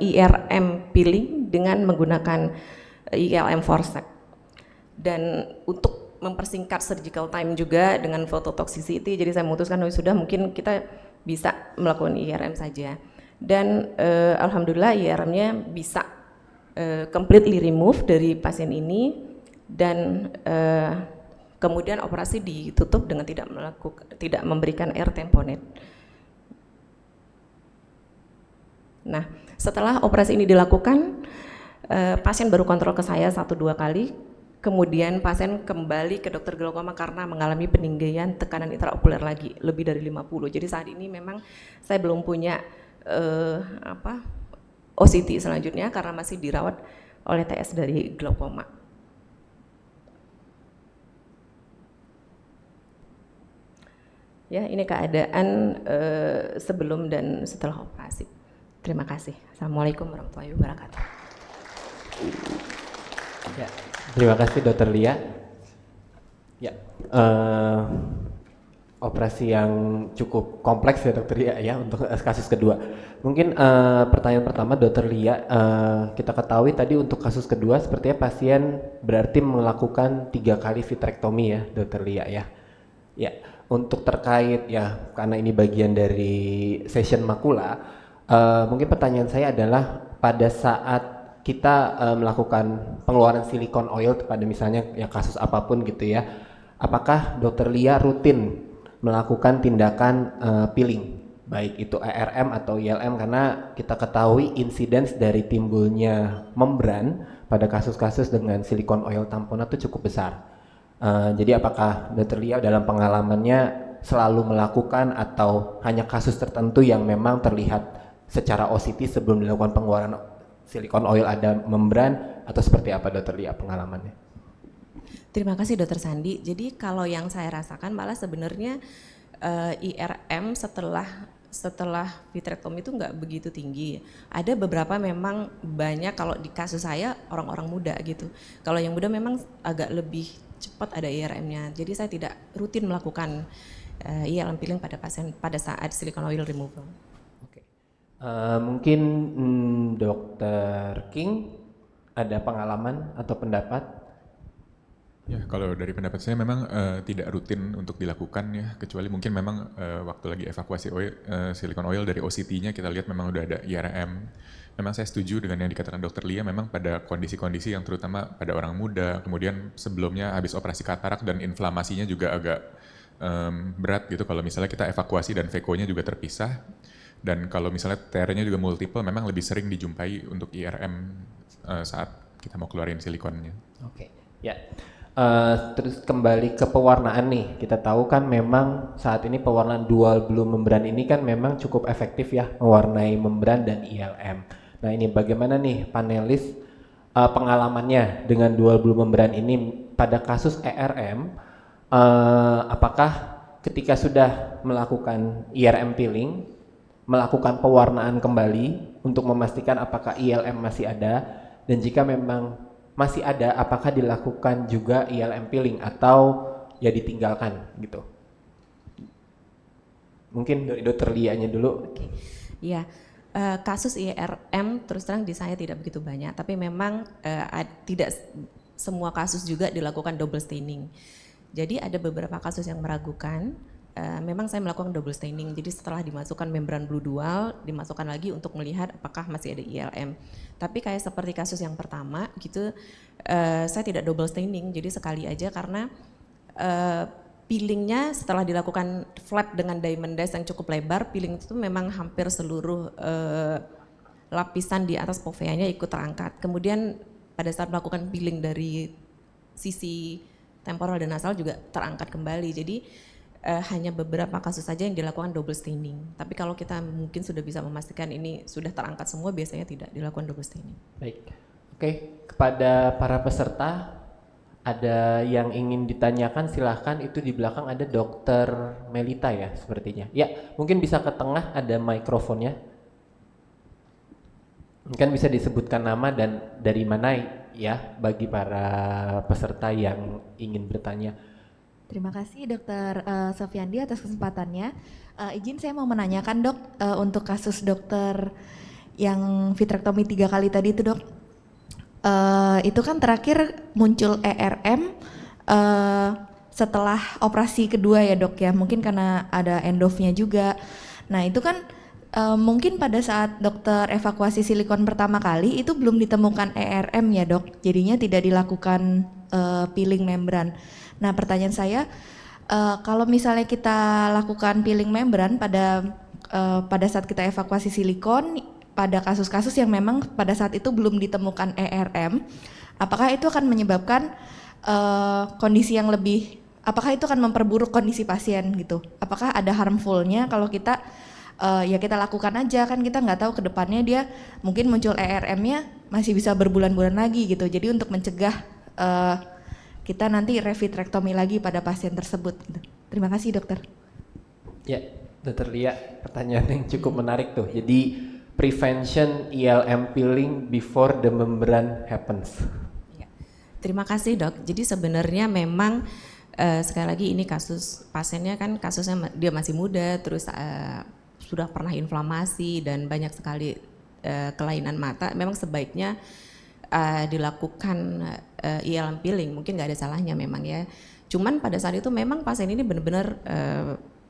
IRM peeling dengan menggunakan ILM forceps. Dan untuk mempersingkat surgical time juga dengan phototoxicity, jadi saya memutuskan sudah mungkin kita bisa melakukan IRM saja. Dan alhamdulillah IRM-nya bisa completely remove dari pasien ini, dan kemudian operasi ditutup dengan tidak memberikan air tamponade. Nah, setelah operasi ini dilakukan, pasien baru kontrol ke saya 1-2 kali, kemudian pasien kembali ke dokter glaukoma karena mengalami peninggian tekanan intraokuler lagi lebih dari 50. Jadi saat ini memang saya belum punya OCT selanjutnya karena masih dirawat oleh TS dari glaukoma. Ya, ini keadaan sebelum dan setelah operasi. Terima kasih. Assalamualaikum warahmatullahi wabarakatuh. Ya, terima kasih Dr. Lia. Ya, operasi yang cukup kompleks ya Dr. Lia ya untuk kasus kedua. Mungkin pertanyaan pertama Dr. Lia, kita ketahui tadi untuk kasus kedua sepertinya pasien berarti melakukan 3 kali vitrektomi ya Dr. Lia ya. Ya, untuk terkait ya karena ini bagian dari session makula, mungkin pertanyaan saya adalah pada saat kita melakukan pengeluaran silikon oil pada misalnya ya kasus apapun gitu ya, apakah Dr. Lia rutin melakukan tindakan peeling baik itu ERM atau ILM, karena kita ketahui insidence dari timbulnya membran pada kasus-kasus dengan silikon oil tamponat itu cukup besar. Jadi apakah Dr. Lia dalam pengalamannya selalu melakukan atau hanya kasus tertentu yang memang terlihat secara OCT sebelum dilakukan pengeluaran silikon oil ada membran, atau seperti apa Dr. Lia pengalamannya? Terima kasih Dr. Sandi. Jadi kalau yang saya rasakan malah sebenarnya IRM setelah vitrektomi itu nggak begitu tinggi. Ada beberapa memang banyak, kalau di kasus saya orang-orang muda gitu. Kalau yang muda memang agak lebih cepat ada IRM-nya. Jadi saya tidak rutin melakukan ILM peeling pada pasien pada saat silicone oil removal. Oke. Mungkin Dr. King ada pengalaman atau pendapat? Ya, kalau dari pendapat saya memang tidak rutin untuk dilakukan ya, kecuali mungkin memang waktu lagi evakuasi oil, silicone oil dari OCT-nya kita lihat memang udah ada IRM. Memang saya setuju dengan yang dikatakan Dr. Lia, memang pada kondisi-kondisi yang terutama pada orang muda, kemudian sebelumnya habis operasi katarak dan inflamasinya juga agak berat gitu, kalau misalnya kita evakuasi dan VECO-nya juga terpisah, dan kalau misalnya TR-nya juga multiple, memang lebih sering dijumpai untuk IRM saat kita mau keluarin silikonnya. Oke, ya. Terus kembali ke pewarnaan nih, kita tahu kan memang saat ini pewarnaan dual blue membran ini kan memang cukup efektif ya mewarnai membran dan ILM. Nah ini bagaimana nih panelis pengalamannya dengan dual blue membran ini pada kasus ERM, apakah ketika sudah melakukan IRM peeling, melakukan pewarnaan kembali untuk memastikan apakah ILM masih ada, dan jika memang masih ada, apakah dilakukan juga ILM peeling atau ya ditinggalkan gitu? Mungkin dari Dr. Lia-nya dulu. Oke. Ya, kasus IRM terus terang di saya tidak begitu banyak, tapi memang tidak semua kasus juga dilakukan double staining. Jadi ada beberapa kasus yang meragukan. Memang saya melakukan double staining, jadi setelah dimasukkan membran blue dual, dimasukkan lagi untuk melihat apakah masih ada ILM. Tapi kayak seperti kasus yang pertama gitu, saya tidak double staining, jadi sekali aja karena peelingnya setelah dilakukan flap dengan diamond dash yang cukup lebar, peeling itu memang hampir seluruh lapisan di atas foveanya ikut terangkat. Kemudian pada saat melakukan peeling dari sisi temporal dan nasal juga terangkat kembali, jadi hanya beberapa kasus saja yang dilakukan double staining. Tapi kalau kita mungkin sudah bisa memastikan ini sudah terangkat semua, biasanya tidak dilakukan double staining. Baik, oke. Kepada para peserta, ada yang ingin ditanyakan silahkan, itu di belakang ada Dr. Melita ya sepertinya. Ya, mungkin bisa ke tengah, ada mikrofonnya. Mungkin bisa disebutkan nama dan dari mana ya bagi para peserta yang ingin bertanya. Terima kasih Dokter Sofiandi atas kesempatannya. Izin saya mau menanyakan dok, untuk kasus dokter yang vitrektomi 3 kali tadi itu dok, itu kan terakhir muncul ERM setelah operasi kedua ya dok ya, mungkin karena ada endofnya juga. Nah itu kan mungkin pada saat dokter evakuasi silikon pertama kali itu belum ditemukan ERM ya dok, jadinya tidak dilakukan peeling membran. Nah pertanyaan saya, kalau misalnya kita lakukan peeling membran pada saat kita evakuasi silikon, pada kasus-kasus yang memang pada saat itu belum ditemukan ERM, apakah itu akan menyebabkan kondisi yang lebih, apakah itu akan memperburuk kondisi pasien gitu? Apakah ada harmfulnya kalau kita ya kita lakukan aja, kan kita nggak tahu ke depannya dia mungkin muncul ERM-nya masih bisa berbulan-bulan lagi gitu. Jadi untuk mencegah kita nanti revitrektomi lagi pada pasien tersebut. Terima kasih dokter. Ya, Dokter Lia, pertanyaan yang cukup menarik tuh. Jadi prevention ILM peeling before the membran happens. Ya. Terima kasih dok. Jadi sebenarnya memang sekali lagi ini kasus pasiennya kan kasusnya dia masih muda, terus sudah pernah inflamasi dan banyak sekali kelainan mata. Memang sebaiknya dilakukan ILM peeling, mungkin nggak ada salahnya memang ya. Cuman pada saat itu memang pasien ini benar-benar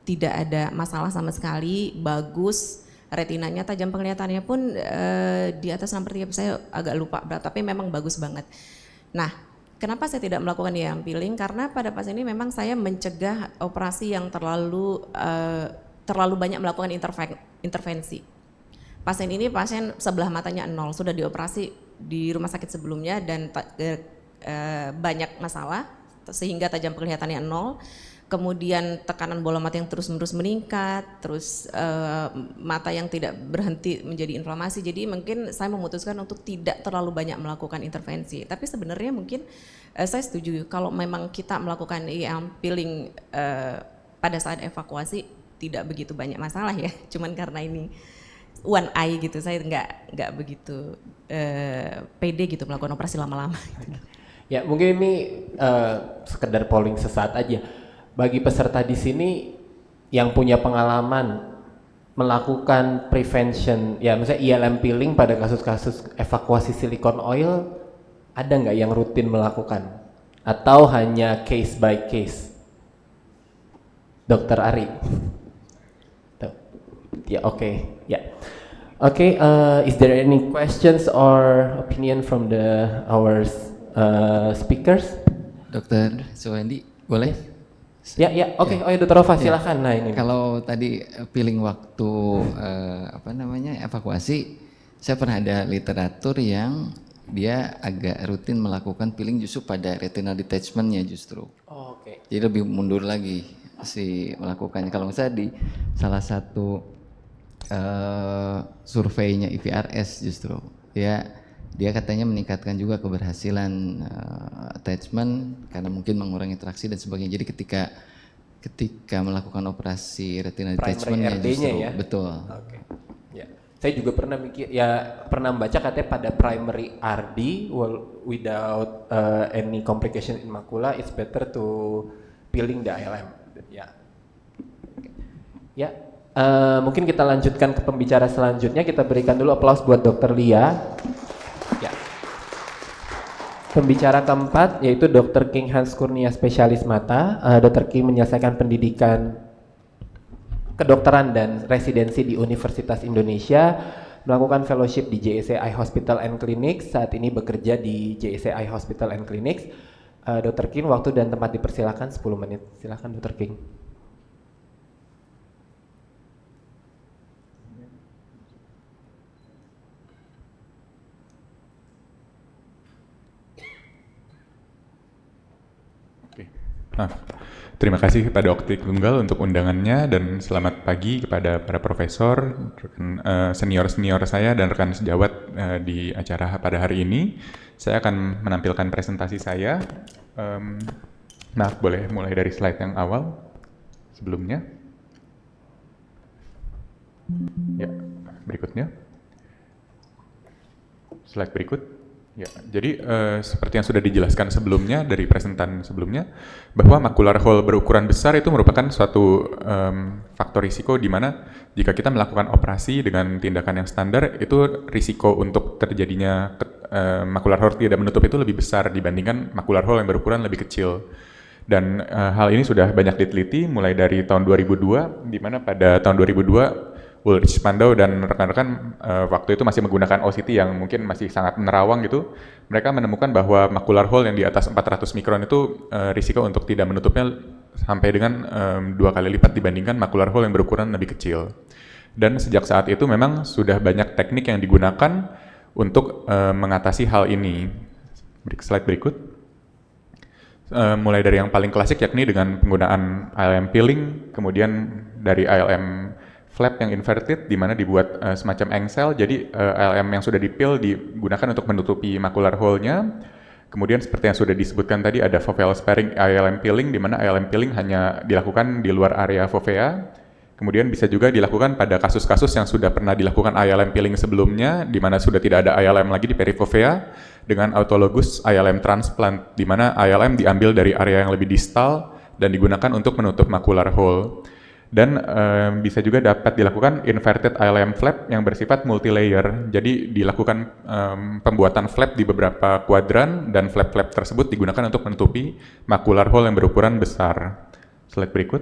tidak ada masalah sama sekali, bagus, retinanya tajam, penglihatannya pun di atas 6/3, saya agak lupa berat, tapi memang bagus banget. Nah, kenapa saya tidak melakukan ILM peeling? Karena pada pasien ini memang saya mencegah operasi yang terlalu banyak melakukan intervensi. Pasien ini pasien sebelah matanya 0, sudah dioperasi di rumah sakit sebelumnya dan banyak masalah sehingga tajam penglihatannya 0, kemudian tekanan bola mata yang terus-menerus meningkat, terus mata yang tidak berhenti menjadi inflamasi. Jadi mungkin saya memutuskan untuk tidak terlalu banyak melakukan intervensi. Tapi sebenarnya mungkin saya setuju kalau memang kita melakukan ILM peeling pada saat evakuasi tidak begitu banyak masalah ya. Cuman karena ini one eye gitu, saya nggak begitu pede gitu melakukan operasi lama-lama. Ya mungkin ini sekedar polling sesaat aja. Bagi peserta di sini yang punya pengalaman melakukan prevention, ya misalnya ILM peeling pada kasus-kasus evakuasi silikon oil, ada nggak yang rutin melakukan? Atau hanya case by case? Dokter Ari? Ya oke, ya. Oke, is there any questions or opinion from our speakers? Dokter Sofiandi, boleh? Ya, oke. Oh ya, Dokter Rova, silakan. Nah ini. Kalau tadi peeling waktu evakuasi, saya pernah ada literatur yang dia agak rutin melakukan peeling justru pada retinal detachment-nya justru. Oh, oke. Jadi lebih mundur lagi si melakukannya. Kalau misalnya di salah satu surveinya IVRS justru dia katanya meningkatkan juga keberhasilan attachment karena mungkin mengurangi interaksi dan sebagainya. Jadi ketika melakukan operasi retinal detachment-nya justru ya? Betul. Oke. Ya. Saya juga pernah membaca katanya pada primary RD without any complication in macula, it's better to peeling the ILM. Ya. Ya. Mungkin kita lanjutkan ke pembicara selanjutnya. Kita berikan dulu aplaus buat Dr. Lia. Ya. Pembicara keempat yaitu Dr. King Hans Kurnia, spesialis mata. Dr. King menyelesaikan pendidikan kedokteran dan residensi di Universitas Indonesia, melakukan fellowship di JSC Eye Hospital and Clinics. Saat ini bekerja di JSC Eye Hospital and Clinics. Dr. King, waktu dan tempat dipersilakan 10 menit. Silakan Dr. King. Terima kasih kepada Optik Tunggal untuk undangannya dan selamat pagi kepada para profesor, senior-senior saya dan rekan sejawat di acara pada hari ini. Saya akan menampilkan presentasi saya. Boleh mulai dari slide yang awal sebelumnya. Ya, berikutnya. Slide berikut. Ya, jadi seperti yang sudah dijelaskan sebelumnya dari presentasi sebelumnya, bahwa macular hole berukuran besar itu merupakan suatu faktor risiko di mana jika kita melakukan operasi dengan tindakan yang standar, itu risiko untuk terjadinya macular hole tidak menutup itu lebih besar dibandingkan macular hole yang berukuran lebih kecil. Dan hal ini sudah banyak diteliti mulai dari tahun 2002, di mana pada tahun 2002 Ulrich Spandau dan rekan-rekan waktu itu masih menggunakan OCT yang mungkin masih sangat menerawang gitu. Mereka menemukan bahwa macular hole yang di atas 400 mikron itu risiko untuk tidak menutupnya sampai dengan 2 kali lipat dibandingkan macular hole yang berukuran lebih kecil. Dan sejak saat itu memang sudah banyak teknik yang digunakan untuk mengatasi hal ini. Slide berikut. Mulai dari yang paling klasik yakni dengan penggunaan ILM peeling, kemudian dari ILM flap yang inverted di mana dibuat semacam engsel, jadi ILM yang sudah dipil digunakan untuk menutupi macular hole-nya. Kemudian seperti yang sudah disebutkan tadi ada foveal sparing ILM peeling di mana ILM peeling hanya dilakukan di luar area fovea. Kemudian bisa juga dilakukan pada kasus-kasus yang sudah pernah dilakukan ILM peeling sebelumnya di mana sudah tidak ada ILM lagi di perifovea dengan autologous ILM transplant di mana ILM diambil dari area yang lebih distal dan digunakan untuk menutup macular hole. Dan bisa juga dapat dilakukan inverted ILM flap yang bersifat multi-layer. Jadi dilakukan pembuatan flap di beberapa kuadran dan flap-flap tersebut digunakan untuk menutupi macular hole yang berukuran besar. Slide berikut.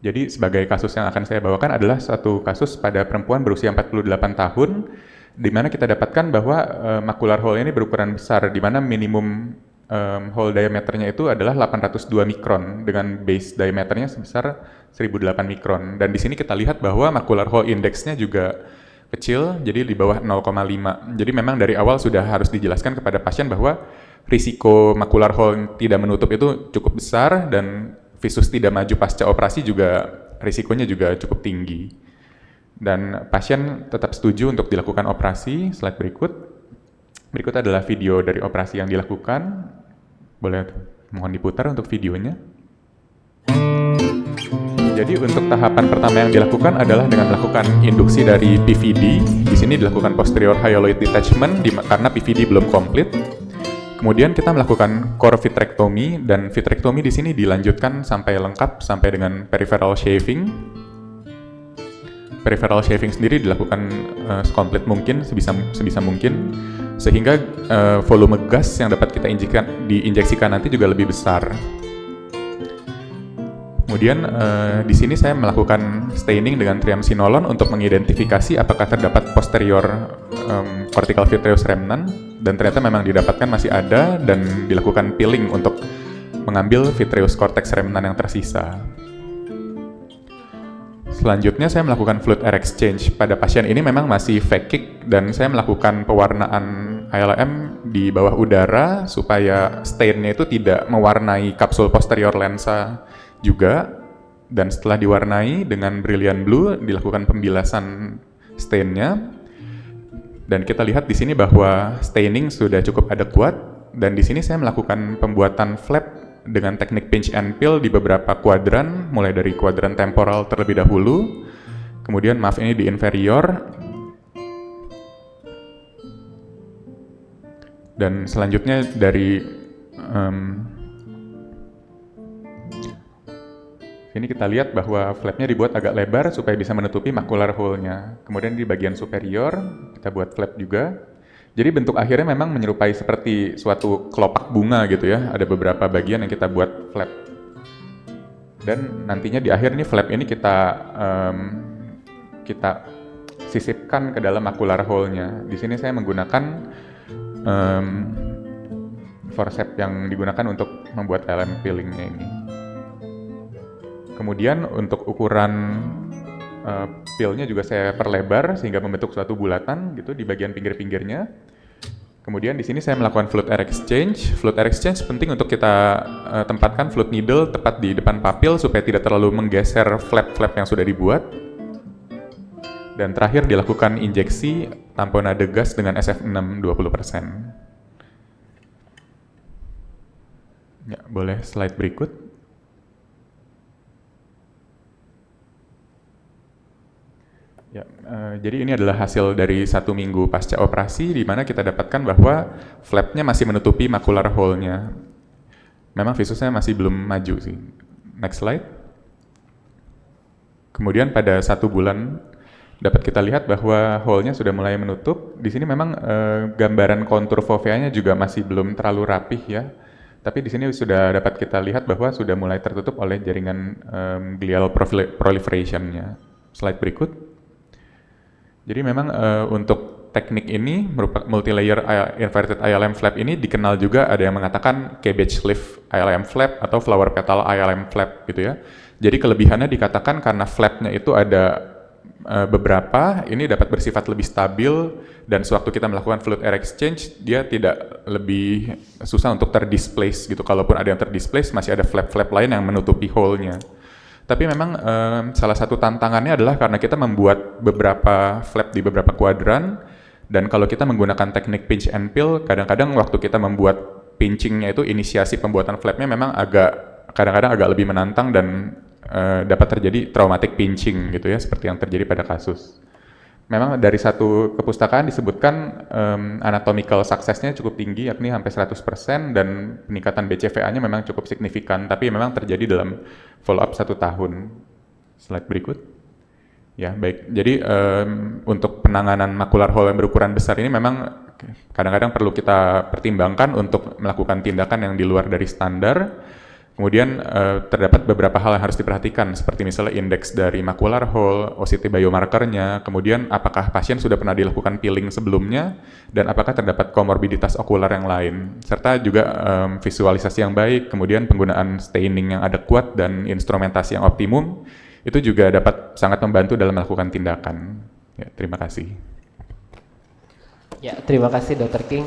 Jadi sebagai kasus yang akan saya bawakan adalah satu kasus pada perempuan berusia 48 tahun di mana kita dapatkan bahwa macular hole ini berukuran besar di mana minimum hole diameternya itu adalah 802 mikron dengan base diameternya sebesar 1008 mikron. Dan di sini kita lihat bahwa macular hole indexnya juga kecil, jadi di bawah 0,5. Jadi memang dari awal sudah harus dijelaskan kepada pasien bahwa risiko macular hole tidak menutup itu cukup besar dan visus tidak maju pasca operasi juga risikonya juga cukup tinggi. Dan pasien tetap setuju untuk dilakukan operasi. Slide berikut. Berikut adalah video dari operasi yang dilakukan. Boleh mohon diputar untuk videonya. Jadi untuk tahapan pertama yang dilakukan adalah dengan melakukan induksi dari PVD. Di sini dilakukan posterior hyaloid detachment karena PVD belum komplit. Kemudian kita melakukan core vitrectomy dan vitrectomy di sini dilanjutkan sampai lengkap sampai dengan peripheral shaving. Peripheral shaving sendiri dilakukan sekomplit mungkin, sebisa mungkin, sehingga volume gas yang dapat kita diinjeksikan nanti juga lebih besar. Kemudian di sini saya melakukan staining dengan triamcinolone untuk mengidentifikasi apakah terdapat posterior cortical vitreous remnant, dan ternyata memang didapatkan masih ada dan dilakukan peeling untuk mengambil vitreous cortex remnant yang tersisa. Selanjutnya saya melakukan fluid air exchange. Pada pasien ini memang masih phakic dan saya melakukan pewarnaan ILM di bawah udara supaya stainnya itu tidak mewarnai kapsul posterior lensa juga. Dan setelah diwarnai dengan brilliant blue dilakukan pembilasan stainnya. Dan kita lihat di sini bahwa staining sudah cukup adekuat dan di sini saya melakukan pembuatan flap dengan teknik pinch and peel di beberapa kuadran, mulai dari kuadran temporal terlebih dahulu, kemudian maaf ini di inferior, dan selanjutnya dari sini kita lihat bahwa flapnya dibuat agak lebar supaya bisa menutupi macular hole-nya. Kemudian di bagian superior kita buat flap juga. Jadi bentuk akhirnya memang menyerupai seperti suatu kelopak bunga gitu ya. Ada beberapa bagian yang kita buat flap. Dan nantinya di akhir ini flap ini kita sisipkan ke dalam macular hole-nya. Di sini saya menggunakan forceps yang digunakan untuk membuat ILM peeling-nya ini. Kemudian untuk ukuran peel-nya juga saya perlebar sehingga membentuk suatu bulatan gitu di bagian pinggir-pinggirnya. Kemudian di sini saya melakukan fluid air exchange. Fluid air exchange penting untuk kita tempatkan fluid needle tepat di depan papil supaya tidak terlalu menggeser flap-flap yang sudah dibuat. Dan terakhir dilakukan injeksi tamponade gas dengan SF6 20%. Ya, boleh slide berikut. Ya, jadi ini adalah hasil dari 1 minggu pasca operasi di mana kita dapatkan bahwa flapnya masih menutupi macular hole-nya. Memang visusnya masih belum maju sih. Next slide. Kemudian pada 1 bulan dapat kita lihat bahwa hole-nya sudah mulai menutup. Di sini memang gambaran kontur foveanya juga masih belum terlalu rapih ya. Tapi di sini sudah dapat kita lihat bahwa sudah mulai tertutup oleh jaringan glial proliferation-nya. Slide berikut. Jadi memang untuk teknik ini merupakan multilayer inverted ILM flap ini dikenal juga ada yang mengatakan cabbage leaf ILM flap atau flower petal ILM flap gitu ya. Jadi kelebihannya dikatakan karena flapnya itu ada beberapa, ini dapat bersifat lebih stabil dan sewaktu kita melakukan fluid air exchange dia tidak lebih susah untuk terdisplace gitu. Kalaupun ada yang terdisplace masih ada flap-flap lain yang menutupi hole-nya. Tapi memang salah satu tantangannya adalah karena kita membuat beberapa flap di beberapa kuadran dan kalau kita menggunakan teknik pinch and peel, kadang-kadang waktu kita membuat pinchingnya itu inisiasi pembuatan flapnya memang kadang-kadang agak lebih menantang dan dapat terjadi traumatic pinching gitu ya, seperti yang terjadi pada kasus. Memang dari satu kepustakaan disebutkan anatomical success-nya cukup tinggi, yakni hampir 100% dan peningkatan BCVA-nya memang cukup signifikan, tapi memang terjadi dalam follow-up 1 tahun. Slide berikut. Ya, baik. Jadi untuk penanganan macular hole yang berukuran besar ini memang kadang-kadang perlu kita pertimbangkan untuk melakukan tindakan yang di luar dari standar. Kemudian terdapat beberapa hal yang harus diperhatikan, seperti misalnya indeks dari macular hole, OCT biomarkernya, kemudian apakah pasien sudah pernah dilakukan peeling sebelumnya, dan apakah terdapat komorbiditas okular yang lain, serta juga visualisasi yang baik, kemudian penggunaan staining yang adekuat dan instrumentasi yang optimum, itu juga dapat sangat membantu dalam melakukan tindakan. Ya, terima kasih. Ya, terima kasih Dr. King.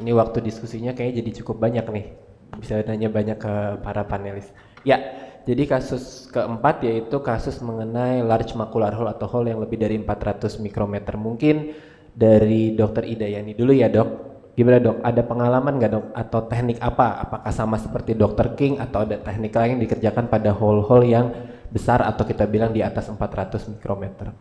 Ini waktu diskusinya kayaknya jadi cukup banyak nih. Bisa nanya banyak ke para panelis. Ya, jadi kasus keempat yaitu kasus mengenai large macular hole atau hole yang lebih dari 400 mikrometer. Mungkin dari Dr. Idayani dulu ya dok. Gimana dok, ada pengalaman nggak dok? Atau teknik apa? Apakah sama seperti Dr. King atau ada teknik lain yang dikerjakan pada hole-hole yang besar atau kita bilang di atas 400 mikrometer?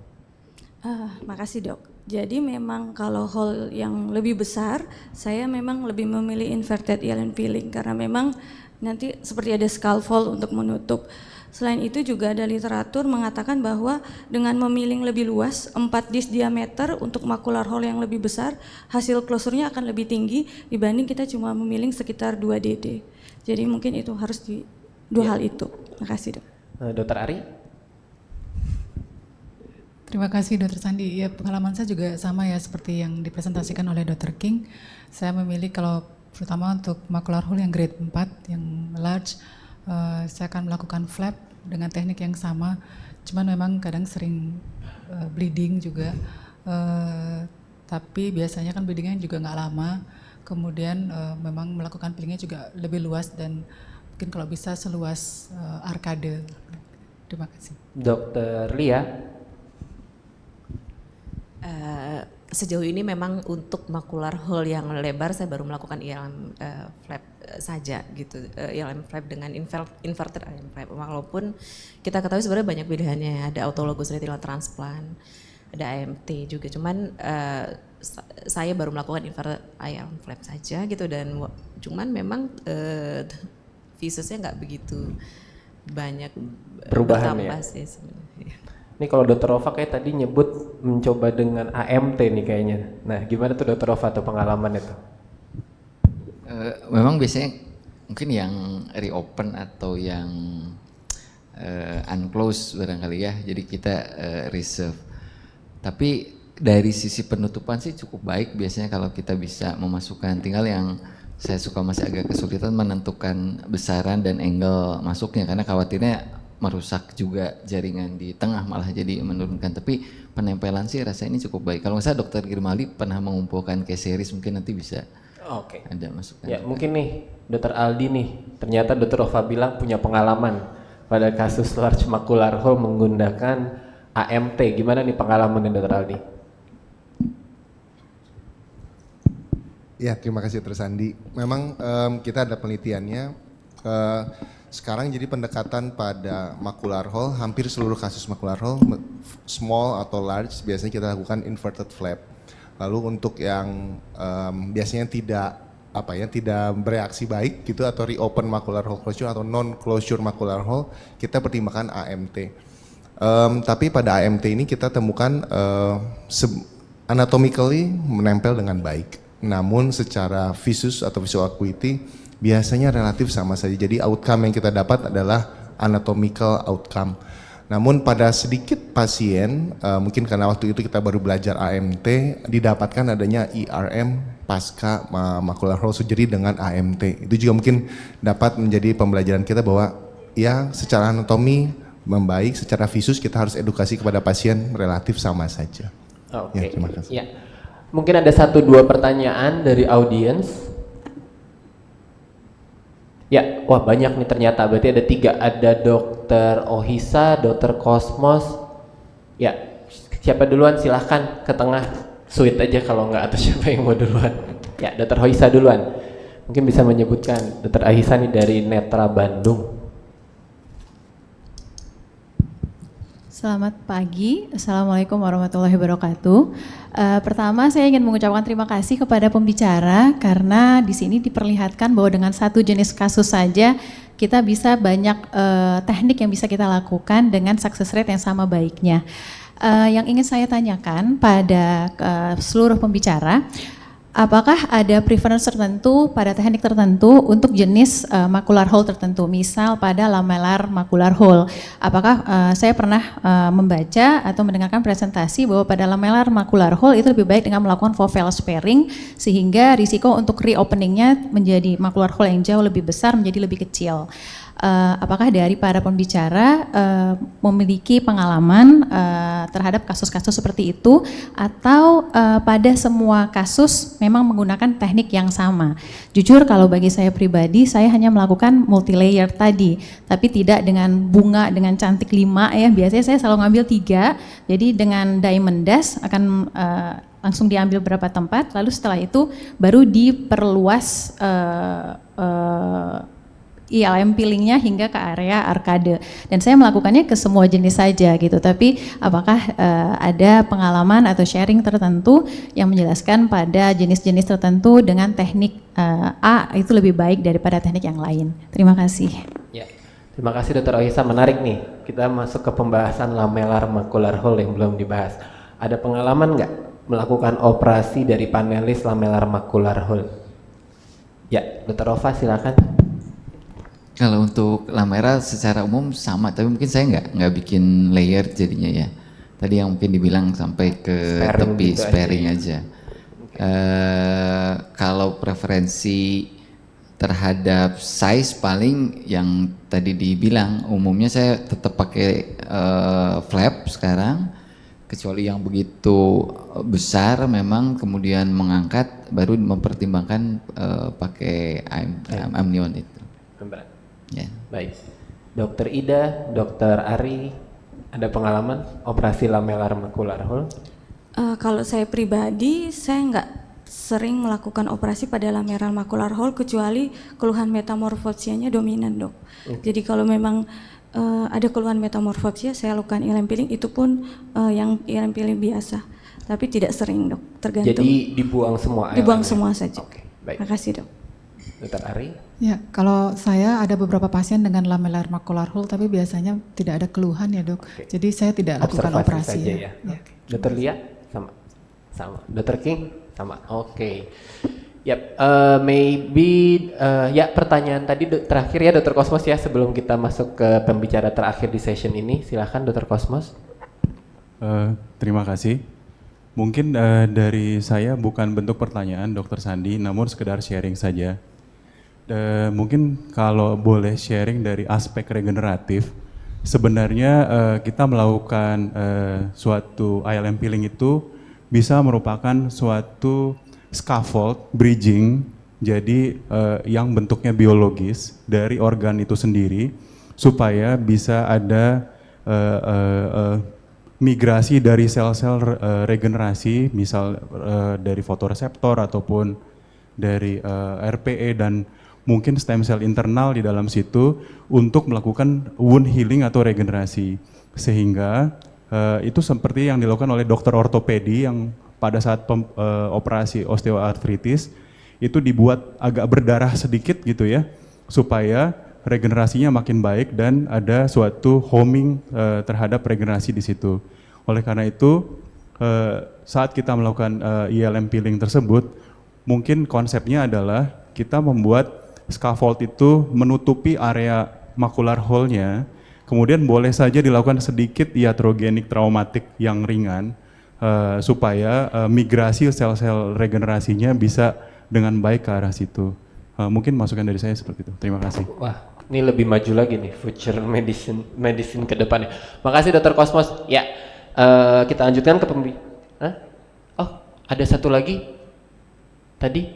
Makasih dok. Jadi memang kalau hole yang lebih besar, saya memang lebih memilih inverted ILM peeling karena memang nanti seperti ada scaffold untuk menutup. Selain itu juga ada literatur mengatakan bahwa dengan memilih lebih luas, 4 dis diameter untuk macular hole yang lebih besar, hasil closure-nya akan lebih tinggi dibanding kita cuma memilih sekitar 2 DD. Jadi mungkin itu harus di dua hal itu. Makasih dok. Dr. Ari? Terima kasih Dr. Sandi. Ya, pengalaman saya juga sama ya seperti yang dipresentasikan oleh Dr. King. Saya memilih kalau terutama untuk macular hole yang grade 4 yang large, saya akan melakukan flap dengan teknik yang sama. Cuman memang kadang sering bleeding juga. Tapi biasanya kan bleedingnya juga nggak lama. Kemudian memang melakukan peelingnya juga lebih luas dan mungkin kalau bisa seluas arkade. Terima kasih. Dr. Lia? Sejauh ini memang untuk macular hole yang lebar saya baru melakukan ILM flap saja gitu, ILM flap dengan inverted ILM flap. Walaupun kita ketahui sebenarnya banyak pilihannya, ada autologous retinal transplant, ada AMT juga. Cuman saya baru melakukan inverted ILM flap saja gitu dan cuman memang visusnya nggak begitu banyak perubahan bertambah ya? sih sebenarnya. Ini kalau Dr. Ova kayak tadi nyebut mencoba dengan AMT nih kayaknya. Nah, gimana tuh Dr. Ova tuh pengalaman itu? Memang biasanya mungkin yang reopen atau yang unclose barangkali ya. Jadi kita reserve. Tapi dari sisi penutupan sih cukup baik biasanya kalau kita bisa memasukkan. Tinggal yang saya suka masih agak kesulitan menentukan besaran dan angle masuknya karena khawatirnya merusak juga jaringan di tengah malah jadi menurunkan. Tapi penempelan sih rasanya ini cukup baik. Kalau misalnya Dr. Girmali pernah mengumpulkan case series mungkin nanti bisa ada masukan. Ya mungkin nih Dr. Aldi nih, ternyata Dr. Ova bilang punya pengalaman pada kasus large macular hole menggunakan AMT. Gimana nih pengalamannya Dr. Aldi? Ya terima kasih Dr. Sandi. Memang kita ada penelitiannya. Sekarang jadi pendekatan pada macular hole, hampir seluruh kasus macular hole small atau large biasanya kita lakukan inverted flap. Lalu untuk yang biasanya tidak bereaksi baik gitu atau reopen macular hole closure atau non closure macular hole, kita pertimbangkan AMT. Tapi pada AMT ini kita temukan anatomically menempel dengan baik. Namun secara visus atau visual acuity biasanya relatif sama saja. Jadi outcome yang kita dapat adalah anatomical outcome. Namun pada sedikit pasien, mungkin karena waktu itu kita baru belajar AMT, didapatkan adanya ERM pasca macular hole surgery dengan AMT. Itu juga mungkin dapat menjadi pembelajaran kita bahwa ya secara anatomi membaik, secara visus kita harus edukasi kepada pasien relatif sama saja. Oke. Ya, terima kasih. Ya. Mungkin ada 1-2 pertanyaan dari audiens. Ya, wah banyak nih ternyata. Berarti ada 3. Ada Dokter Ohisa, Dokter Cosmos. Ya, siapa duluan silahkan ke tengah. Sweet aja kalau nggak, atau siapa yang mau duluan. Ya, Dokter Ohisa duluan. Mungkin bisa menyebutkan. Dokter Ohisa nih dari Netra Bandung. Selamat pagi, Assalamualaikum warahmatullahi wabarakatuh. Pertama saya ingin mengucapkan terima kasih kepada pembicara karena di sini diperlihatkan bahwa dengan satu jenis kasus saja kita bisa banyak teknik yang bisa kita lakukan dengan success rate yang sama baiknya. Yang ingin saya tanyakan pada seluruh pembicara, apakah ada preference tertentu pada teknik tertentu untuk jenis macular hole tertentu, misal pada lamellar macular hole? Apakah saya pernah membaca atau mendengarkan presentasi bahwa pada lamellar macular hole itu lebih baik dengan melakukan foveal sparing sehingga risiko untuk reopeningnya menjadi macular hole yang jauh lebih besar menjadi lebih kecil. Apakah dari para pembicara memiliki pengalaman terhadap kasus-kasus seperti itu atau pada semua kasus memang menggunakan teknik yang sama? Jujur kalau bagi saya pribadi saya hanya melakukan multi layer tadi, tapi tidak dengan bunga dengan cantik 5 ya, biasanya saya selalu ngambil 3, jadi dengan diamond dash akan langsung diambil beberapa tempat, lalu setelah itu baru diperluas ILM peelingnya hingga ke area arkade, dan saya melakukannya ke semua jenis saja gitu. Tapi apakah ada pengalaman atau sharing tertentu yang menjelaskan pada jenis-jenis tertentu dengan teknik A itu lebih baik daripada teknik yang lain? Terima kasih. Ya, terima kasih Dr. Ohisa, menarik nih. Kita masuk ke pembahasan lamellar macular hole yang belum dibahas. Ada pengalaman nggak melakukan operasi dari panelis lamellar macular hole? Ya, Dr. Ova silakan. Kalau untuk lamera secara umum sama, tapi mungkin saya nggak bikin layer jadinya ya. Tadi yang mungkin dibilang sampai ke Sparing tepi, gitu sparing aja. Kalau preferensi terhadap size paling yang tadi dibilang, umumnya saya tetap pakai flap sekarang, kecuali yang begitu besar memang kemudian mengangkat baru mempertimbangkan pakai amnion itu. Ya. Baik, Dokter Ida, Dokter Ari, ada pengalaman operasi lamellar macular hole? Kalau saya pribadi, saya nggak sering melakukan operasi pada lamellar macular hole kecuali keluhan metamorfosianya dominan, Dok. Jadi kalau memang ada keluhan metamorfosia, saya lakukan ILM peeling, itu pun yang ILM peeling biasa, tapi tidak sering, Dok. Tergantung. Jadi dibuang semua? Dibuang semua saja. Oke, baik. Terima kasih, Dok. Dokter Ari? Ya, kalau saya ada beberapa pasien dengan lamellar macular hole tapi biasanya tidak ada keluhan ya, Dok. Jadi saya tidak lakukan operasi saja ya. Ya. Dokter Lia sama. Dokter King sama. Oke. Yap, ya pertanyaan tadi terakhir ya Dokter Cosmos ya, sebelum kita masuk ke pembicara terakhir di session ini. Silakan Dokter Cosmos. Terima kasih. Mungkin dari saya bukan bentuk pertanyaan Dokter Sandi, namun sekedar sharing saja. Mungkin kalau boleh sharing dari aspek regeneratif, sebenarnya kita melakukan suatu ILM peeling itu bisa merupakan suatu scaffold bridging, jadi yang bentuknya biologis dari organ itu sendiri, supaya bisa ada migrasi dari sel-sel regenerasi, misal dari fotoreseptor ataupun dari RPE dan mungkin stem cell internal di dalam situ untuk melakukan wound healing atau regenerasi, sehingga itu seperti yang dilakukan oleh dokter ortopedi yang pada saat operasi osteoartritis itu dibuat agak berdarah sedikit gitu ya, supaya regenerasinya makin baik dan ada suatu homing terhadap regenerasi di situ. Oleh karena itu, saat kita melakukan ILM peeling tersebut, mungkin konsepnya adalah kita membuat scaffold itu menutupi area macular hole-nya, kemudian boleh saja dilakukan sedikit iatrogenik traumatik yang ringan, supaya migrasi sel-sel regenerasinya bisa dengan baik ke arah situ. Mungkin masukan dari saya seperti itu. Terima kasih. Wah, ini lebih maju lagi nih, future medicine ke depannya. Makasih Dr. Cosmos. Ya, kita lanjutkan ke Oh, ada satu lagi tadi.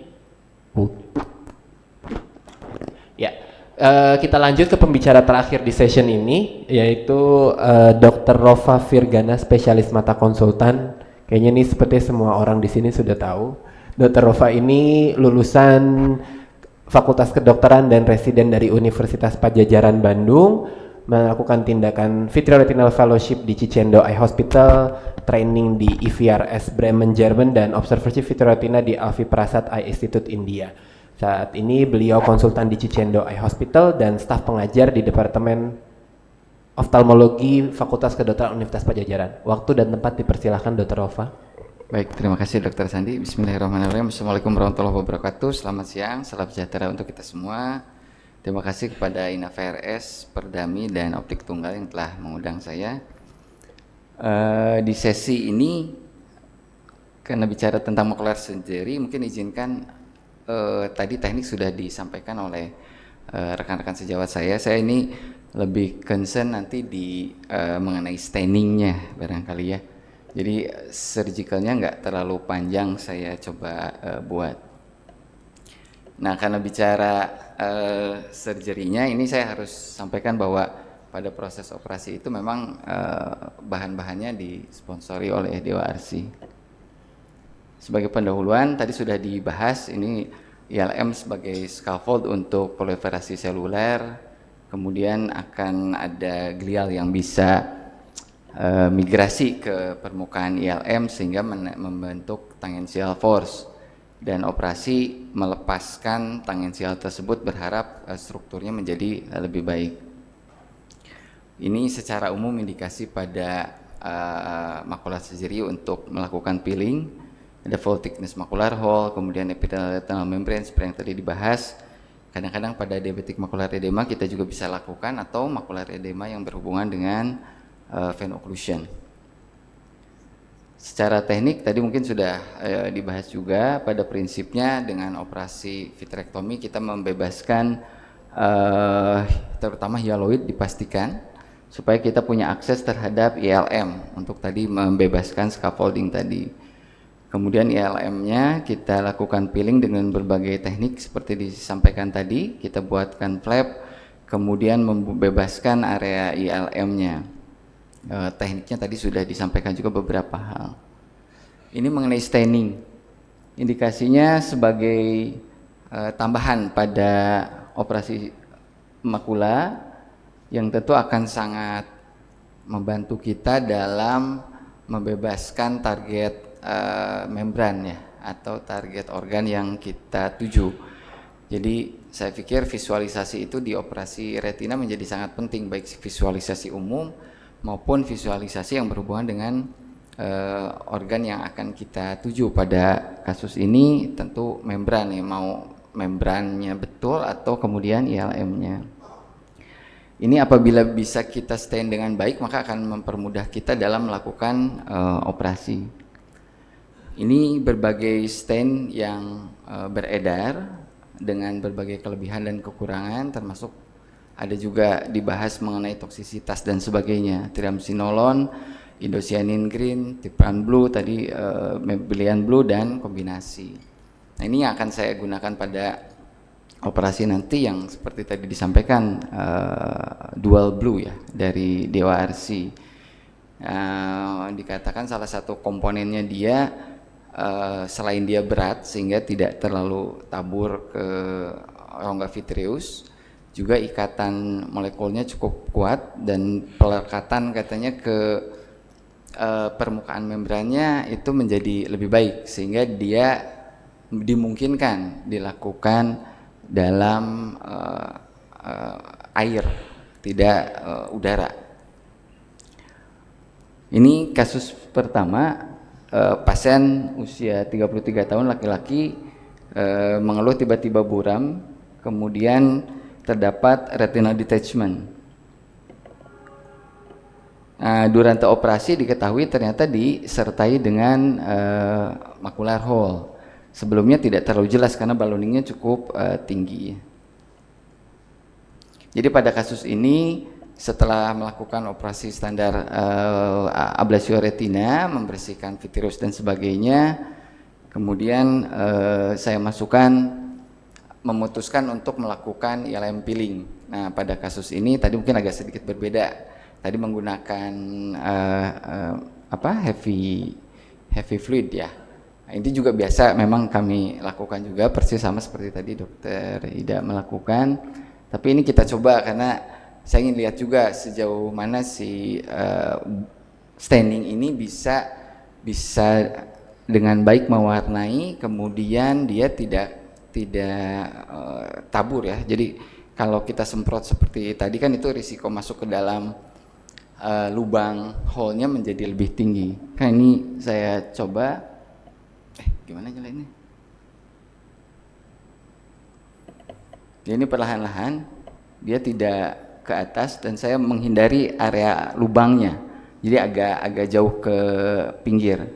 Ya, kita lanjut ke pembicara terakhir di session ini, yaitu Dr. Rova Virgana, spesialis mata konsultan. Kayaknya ini seperti semua orang di sini sudah tahu. Dr. Rova ini lulusan Fakultas Kedokteran dan residen dari Universitas Padjadjaran Bandung, melakukan tindakan Vitreoretinal Fellowship di Cicendo Eye Hospital, training di IVRS Bremen, Jerman, dan observasi vitreoretina di Alvi Prasad Eye Institute India. Saat ini beliau konsultan di Cicendo Eye Hospital dan staf pengajar di Departemen Oftalmologi Fakultas Kedokteran Universitas Padjadjaran. Waktu dan tempat dipersilahkan Dr. Rova. Baik, terima kasih Dr. Sandi. Bismillahirrahmanirrahim. Assalamualaikum warahmatullahi wabarakatuh. Selamat siang, salam sejahtera untuk kita semua. Terima kasih kepada INA VRS, Perdami, dan Optik Tunggal yang telah mengundang saya. Di sesi ini, karena bicara tentang macular surgery, mungkin izinkan tadi teknik sudah disampaikan oleh rekan-rekan sejawat saya. Saya ini lebih concern nanti di mengenai stainingnya barangkali ya. Jadi surgicalnya nggak terlalu panjang saya coba buat. Nah, karena bicara surgery-nya ini saya harus sampaikan bahwa pada proses operasi itu memang bahan-bahannya disponsori oleh Dewa Arsi. Sebagai pendahuluan tadi sudah dibahas ini ILM sebagai scaffold untuk proliferasi seluler, kemudian akan ada glial yang bisa migrasi ke permukaan ILM sehingga membentuk tangential force, dan operasi melepaskan tangential tersebut berharap strukturnya menjadi lebih baik. Ini secara umum indikasi pada macular surgery untuk melakukan peeling. Ada full thickness macular hole, kemudian epithelial membrane seperti yang tadi dibahas. Kadang-kadang pada diabetic macular edema kita juga bisa lakukan, atau macular edema yang berhubungan dengan vein occlusion. Secara teknik tadi mungkin sudah dibahas juga. Pada prinsipnya dengan operasi vitrektomi kita membebaskan terutama hyaloid dipastikan supaya kita punya akses terhadap ILM untuk tadi membebaskan scaffolding tadi. Kemudian ILM-nya kita lakukan peeling dengan berbagai teknik seperti disampaikan tadi. Kita buatkan flap, kemudian membebaskan area ILM-nya. Tekniknya tadi sudah disampaikan juga beberapa hal. Ini mengenai staining, indikasinya sebagai tambahan pada operasi makula yang tentu akan sangat membantu kita dalam membebaskan target membran ya, atau target organ yang kita tuju. Jadi saya pikir visualisasi itu di operasi retina menjadi sangat penting, baik visualisasi umum maupun visualisasi yang berhubungan dengan organ yang akan kita tuju. Pada kasus ini tentu membran ya, mau membrannya betul atau kemudian ILM-nya. Ini apabila bisa kita stain dengan baik maka akan mempermudah kita dalam melakukan operasi. Ini berbagai stain yang beredar dengan berbagai kelebihan dan kekurangan, termasuk ada juga dibahas mengenai toksisitas dan sebagainya. Triamcinolone, indocyanin green, tipran blue, tadi mebelian blue, dan kombinasi. Nah, ini yang akan saya gunakan pada operasi nanti yang seperti tadi disampaikan dual blue ya dari Dewa Arsi. Dikatakan salah satu komponennya dia selain dia berat sehingga tidak terlalu tabur ke rongga vitreus, juga ikatan molekulnya cukup kuat dan pelekatan katanya ke permukaan membrannya itu menjadi lebih baik sehingga dia dimungkinkan dilakukan dalam air, tidak udara. Ini kasus pertama, pasien usia 33 tahun laki-laki mengeluh tiba-tiba buram, kemudian terdapat retinal detachment. Durante operasi diketahui ternyata disertai dengan macular hole. Sebelumnya tidak terlalu jelas karena balloningnya cukup tinggi. Jadi pada kasus ini setelah melakukan operasi standar ablasio retina, membersihkan vitreous dan sebagainya, kemudian saya memutuskan untuk melakukan ILM peeling. Nah pada kasus ini tadi mungkin agak sedikit berbeda. Tadi menggunakan heavy fluid ya. Nah, ini juga biasa memang kami lakukan juga persis sama seperti tadi Dokter Ida melakukan. Tapi ini kita coba karena saya ingin lihat juga sejauh mana si staining ini bisa dengan baik mewarnai, kemudian dia tidak tabur ya. Jadi kalau kita semprot seperti tadi kan itu risiko masuk ke dalam lubang hole-nya menjadi lebih tinggi. Kan ini saya coba, gimana nyalainnya? Ini perlahan-lahan dia tidak ke atas dan saya menghindari area lubangnya, jadi agak jauh ke pinggir.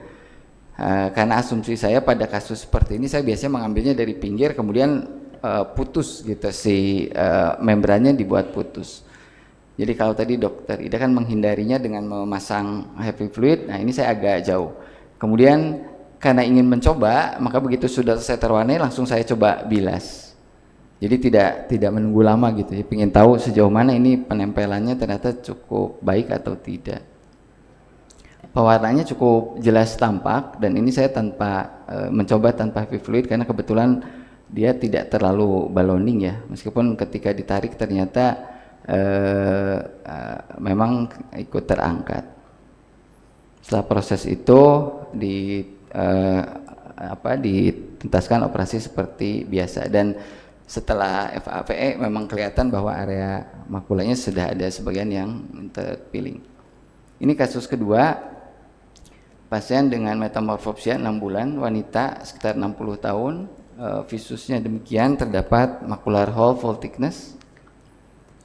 Karena asumsi saya pada kasus seperti ini saya biasanya mengambilnya dari pinggir kemudian putus gitu si membrannya dibuat putus. Jadi kalau tadi Dokter Ida kan menghindarinya dengan memasang heavy fluid, nah ini saya agak jauh. Kemudian karena ingin mencoba, maka begitu sudah selesai terwarnai langsung saya coba bilas. Jadi tidak menunggu lama gitu. Jadi ingin tahu sejauh mana ini penempelannya ternyata cukup baik atau tidak. Pewarnaannya cukup jelas tampak dan ini saya mencoba tanpa heavy fluid karena kebetulan dia tidak terlalu balloning ya. Meskipun ketika ditarik ternyata memang ikut terangkat. Setelah proses itu dituntaskan operasi seperti biasa dan setelah FAVE memang kelihatan bahwa area makulanya sudah ada sebagian yang terpeeling. Ini kasus kedua, pasien dengan metamorfopsia 6 bulan, wanita sekitar 60 tahun, visusnya demikian, terdapat macular hole full thickness.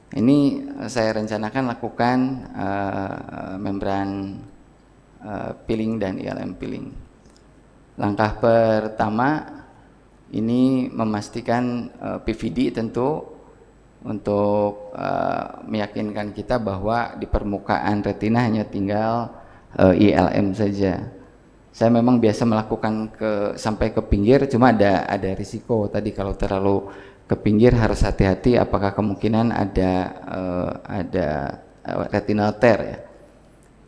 Ini saya rencanakan lakukan membran peeling dan ILM peeling. Langkah pertama ini memastikan PVD tentu untuk meyakinkan kita bahwa di permukaan retina hanya tinggal ILM saja. Saya memang biasa melakukan sampai ke pinggir, cuma ada risiko tadi kalau terlalu ke pinggir harus hati-hati apakah kemungkinan ada retinal tear ya.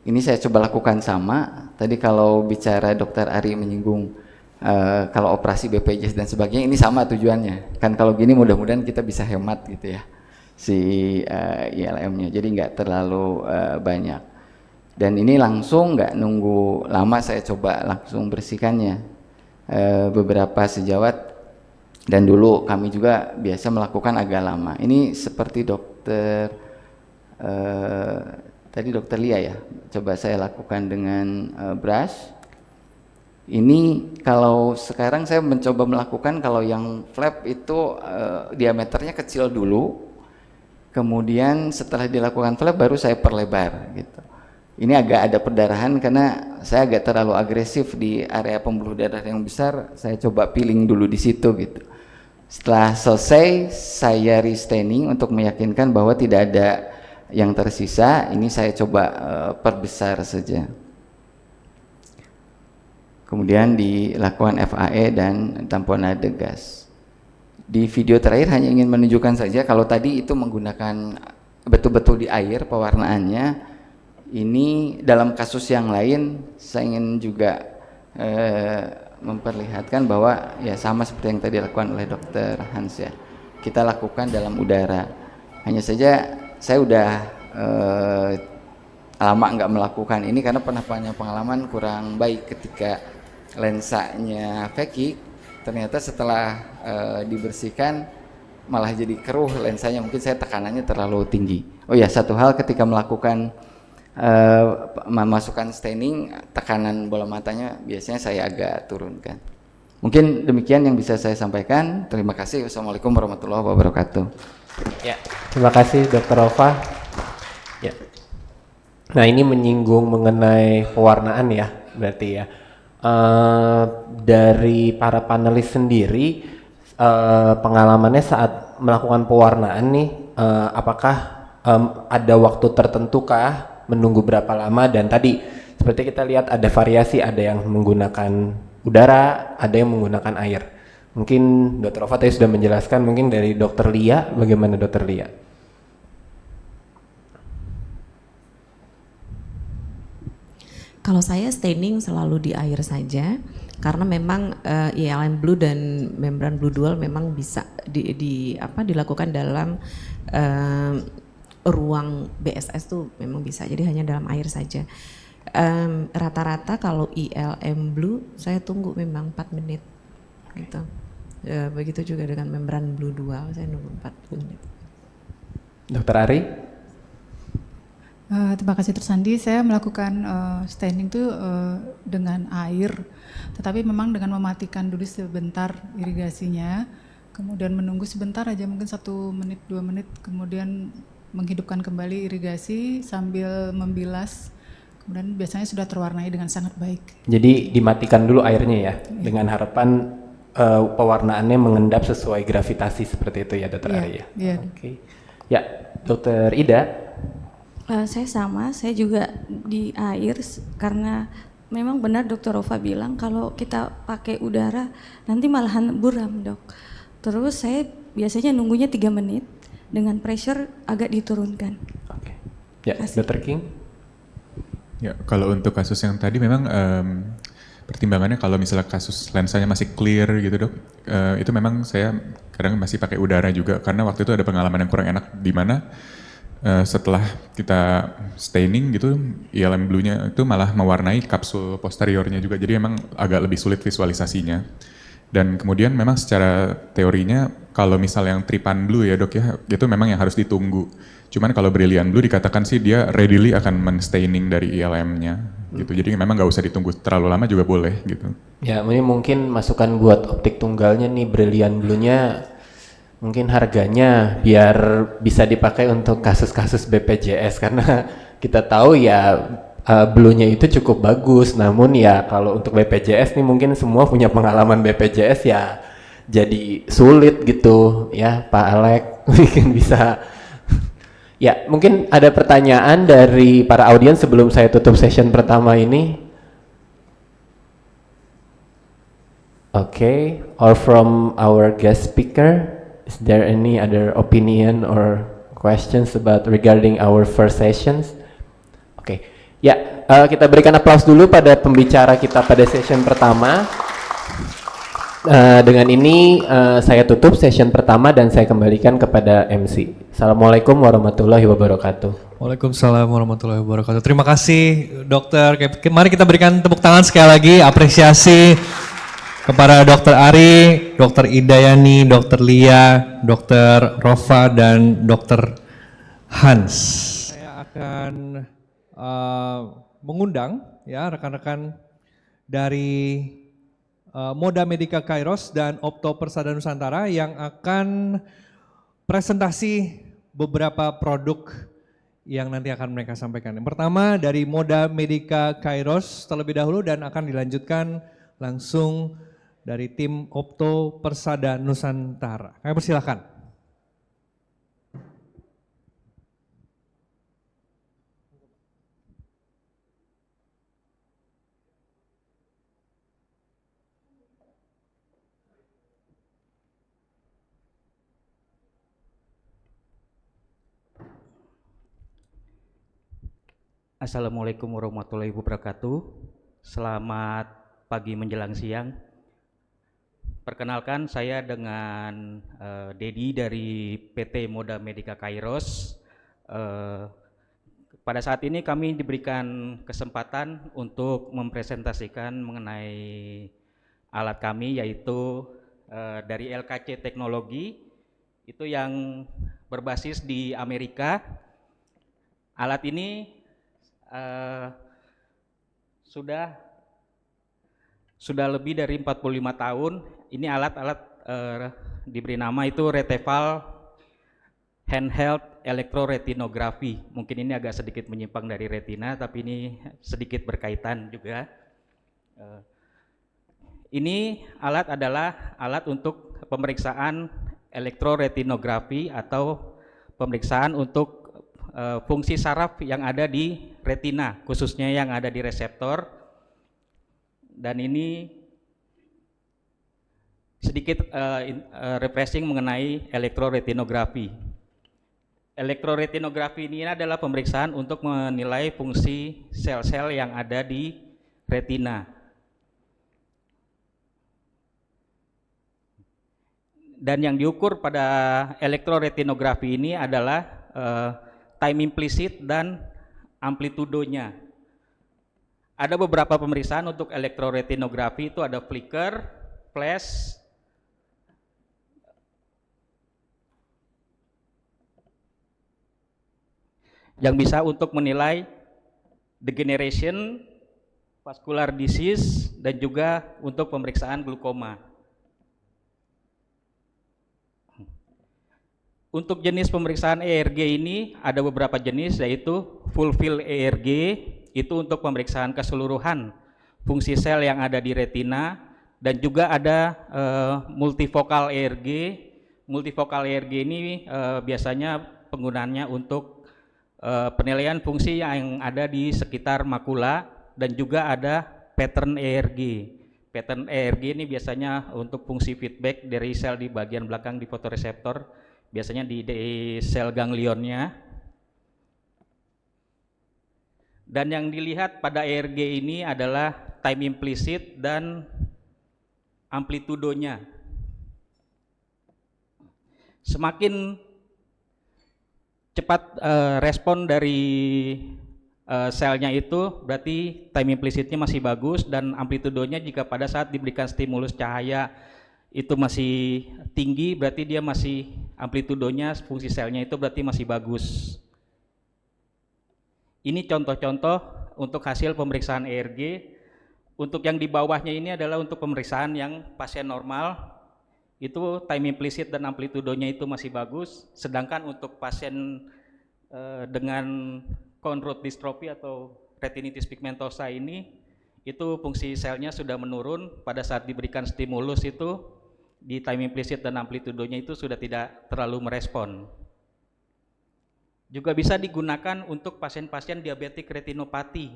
Ini saya coba lakukan sama. Tadi kalau bicara Dokter Ari menyinggung kalau operasi BPJS dan sebagainya ini sama tujuannya. Kan kalau gini mudah-mudahan kita bisa hemat gitu ya si ILM-nya. Jadi nggak terlalu banyak. Dan ini langsung nggak nunggu lama saya coba langsung bersihkannya. Beberapa sejawat dan dulu kami juga biasa melakukan agak lama. Ini seperti tadi Dokter Lia ya, coba saya lakukan dengan brush. Ini kalau sekarang saya mencoba melakukan kalau yang flap itu diameternya kecil dulu, kemudian setelah dilakukan flap baru saya perlebar gitu. Ini agak ada perdarahan karena saya agak terlalu agresif di area pembuluh darah yang besar, saya coba peeling dulu di situ gitu. Setelah selesai saya restaining untuk meyakinkan bahwa tidak ada yang tersisa, ini saya coba perbesar saja. Kemudian dilakukan FAE dan tamponade gas. Di video terakhir hanya ingin menunjukkan saja kalau tadi itu menggunakan betul-betul di air pewarnaannya. Ini dalam kasus yang lain saya ingin juga memperlihatkan bahwa ya sama seperti yang tadi dilakukan oleh Dokter Hans ya. Kita lakukan dalam udara. Hanya saja saya udah lama nggak melakukan ini karena pernah punya pengalaman kurang baik ketika lensanya Veki, ternyata setelah dibersihkan malah jadi keruh lensanya, mungkin saya tekanannya terlalu tinggi. Oh ya, satu hal ketika melakukan memasukkan staining, tekanan bola matanya biasanya saya agak turunkan. Mungkin demikian yang bisa saya sampaikan. Terima kasih. Wassalamualaikum warahmatullahi wabarakatuh. Ya, terima kasih Dr. Rova. Ya. Nah, ini menyinggung mengenai pewarnaan ya, berarti ya. Dari para panelis sendiri, pengalamannya saat melakukan pewarnaan nih, apakah ada waktu tertentukah, menunggu berapa lama, dan tadi seperti kita lihat ada variasi, ada yang menggunakan udara, ada yang menggunakan air. Mungkin Dr. Rova tadi sudah menjelaskan, mungkin dari Dr. Lia, bagaimana Dr. Lia? Kalau saya staining selalu di air saja, karena memang ILM Blue dan membran Blue Dual memang bisa dilakukan dalam ruang BSS tuh memang bisa, jadi hanya dalam air saja. Rata-rata kalau ILM Blue saya tunggu memang 4 menit gitu. Begitu juga dengan membran Blue Dual, saya nunggu 4 menit. Dr. Ari? Terima kasih Dr. Sandi. Saya melakukan staining itu dengan air, tetapi memang dengan mematikan dulu sebentar irigasinya, kemudian menunggu sebentar aja, mungkin 1 menit 2 menit, kemudian menghidupkan kembali irigasi sambil membilas, kemudian biasanya sudah terwarnai dengan sangat baik. Jadi dimatikan dulu airnya ya, dengan harapan pewarnaannya mengendap sesuai gravitasi seperti itu ya, Dr. Ari ya. Iya. Oke. Ya, Dr. Ida. Saya sama, saya juga di air karena memang benar Dr. Rova bilang kalau kita pakai udara nanti malahan buram, Dok. Terus saya biasanya nunggunya 3 menit dengan pressure agak diturunkan. Oke. Ya, Dr. King. Ya, kalau untuk kasus yang tadi memang pertimbangannya kalau misalnya kasus lensanya masih clear gitu dok, itu memang saya kadang masih pakai udara juga karena waktu itu ada pengalaman yang kurang enak di mana setelah kita staining gitu, ILM Blue-nya itu malah mewarnai kapsul posteriornya juga, jadi memang agak lebih sulit visualisasinya. Dan kemudian memang secara teorinya kalau misal yang Tripan Blue ya dok ya, itu memang yang harus ditunggu. Cuman kalau Brilliant Blue dikatakan sih dia readily akan men-staining dari ILM-nya gitu, jadi memang nggak usah ditunggu terlalu lama juga boleh gitu. Ya, ini mungkin masukan buat optik tunggalnya nih, Brilliant Blue-nya mungkin harganya biar bisa dipakai untuk kasus-kasus BPJS, karena kita tahu ya Blue-nya itu cukup bagus, namun ya kalau untuk BPJS nih mungkin semua punya pengalaman BPJS ya jadi sulit gitu ya Pak Alek. Mungkin bisa ya, mungkin ada pertanyaan dari para audiens sebelum saya tutup session pertama ini. Okay, or from our guest speaker. Is there any other opinion or questions about regarding our first sessions? Oke, ya kita berikan aplaus dulu pada pembicara kita pada session pertama. Dengan ini saya tutup session pertama dan saya kembalikan kepada MC. Assalamualaikum warahmatullahi wabarakatuh. Waalaikumsalam warahmatullahi wabarakatuh. Terima kasih dokter. Mari kita berikan tepuk tangan sekali lagi, apresiasi kepada Dr. Ari, Dr. Idayani, Dr. Lia, Dr. Rova, dan Dr. Hans. Saya akan mengundang ya rekan-rekan dari Moda Medica Kairos dan Opto Persada Nusantara yang akan presentasi beberapa produk yang nanti akan mereka sampaikan. Yang pertama dari Moda Medica Kairos terlebih dahulu dan akan dilanjutkan langsung dari tim Opto Persada Nusantara. Kami persilahkan. Assalamualaikum warahmatullahi wabarakatuh. Selamat pagi menjelang siang. Perkenalkan, saya dengan Dedi dari PT Moda Medica Kairos. pada saat ini kami diberikan kesempatan untuk mempresentasikan mengenai alat kami, yaitu dari LKC Teknologi, itu yang berbasis di Amerika. Alat ini sudah lebih dari 45 tahun. Ini alat-alat diberi nama itu Reteval Handheld Electroretinografi. Mungkin ini agak sedikit menyimpang dari retina, tapi ini sedikit berkaitan juga. Ini alat adalah alat untuk pemeriksaan elektroretinografi atau pemeriksaan untuk fungsi saraf yang ada di retina, khususnya yang ada di reseptor. Dan ini sedikit refreshing mengenai elektroretinografi. Elektroretinografi ini adalah pemeriksaan untuk menilai fungsi sel-sel yang ada di retina. Dan yang diukur pada elektroretinografi ini adalah time implicit dan amplitudonya. Ada beberapa pemeriksaan untuk elektroretinografi, itu ada flicker, flash, yang bisa untuk menilai degeneration, vascular disease, dan juga untuk pemeriksaan glukoma. Untuk jenis pemeriksaan ERG ini ada beberapa jenis, yaitu full field ERG, itu untuk pemeriksaan keseluruhan fungsi sel yang ada di retina, dan juga ada multifocal ERG. Multifocal ERG ini biasanya penggunaannya untuk penilaian fungsi yang ada di sekitar makula, dan juga ada pattern ERG. Pattern ERG ini biasanya untuk fungsi feedback dari sel di bagian belakang di fotoreseptor, biasanya di sel ganglionnya. Dan yang dilihat pada ERG ini adalah time implicit dan amplitudonya. Semakin cepat respon dari selnya itu, berarti time implicitnya masih bagus, dan amplitudonya jika pada saat diberikan stimulus cahaya itu masih tinggi, berarti dia masih amplitudonya, fungsi selnya itu berarti masih bagus. Ini contoh-contoh untuk hasil pemeriksaan ERG. Untuk yang di bawahnya ini adalah untuk pemeriksaan yang pasien normal, itu time implicit dan amplitudonya itu masih bagus. Sedangkan untuk pasien dengan cone root dystrophy atau retinitis pigmentosa ini, itu fungsi selnya sudah menurun. Pada saat diberikan stimulus itu, di time implicit dan amplitudonya itu sudah tidak terlalu merespon. Juga bisa digunakan untuk pasien-pasien diabetik retinopati.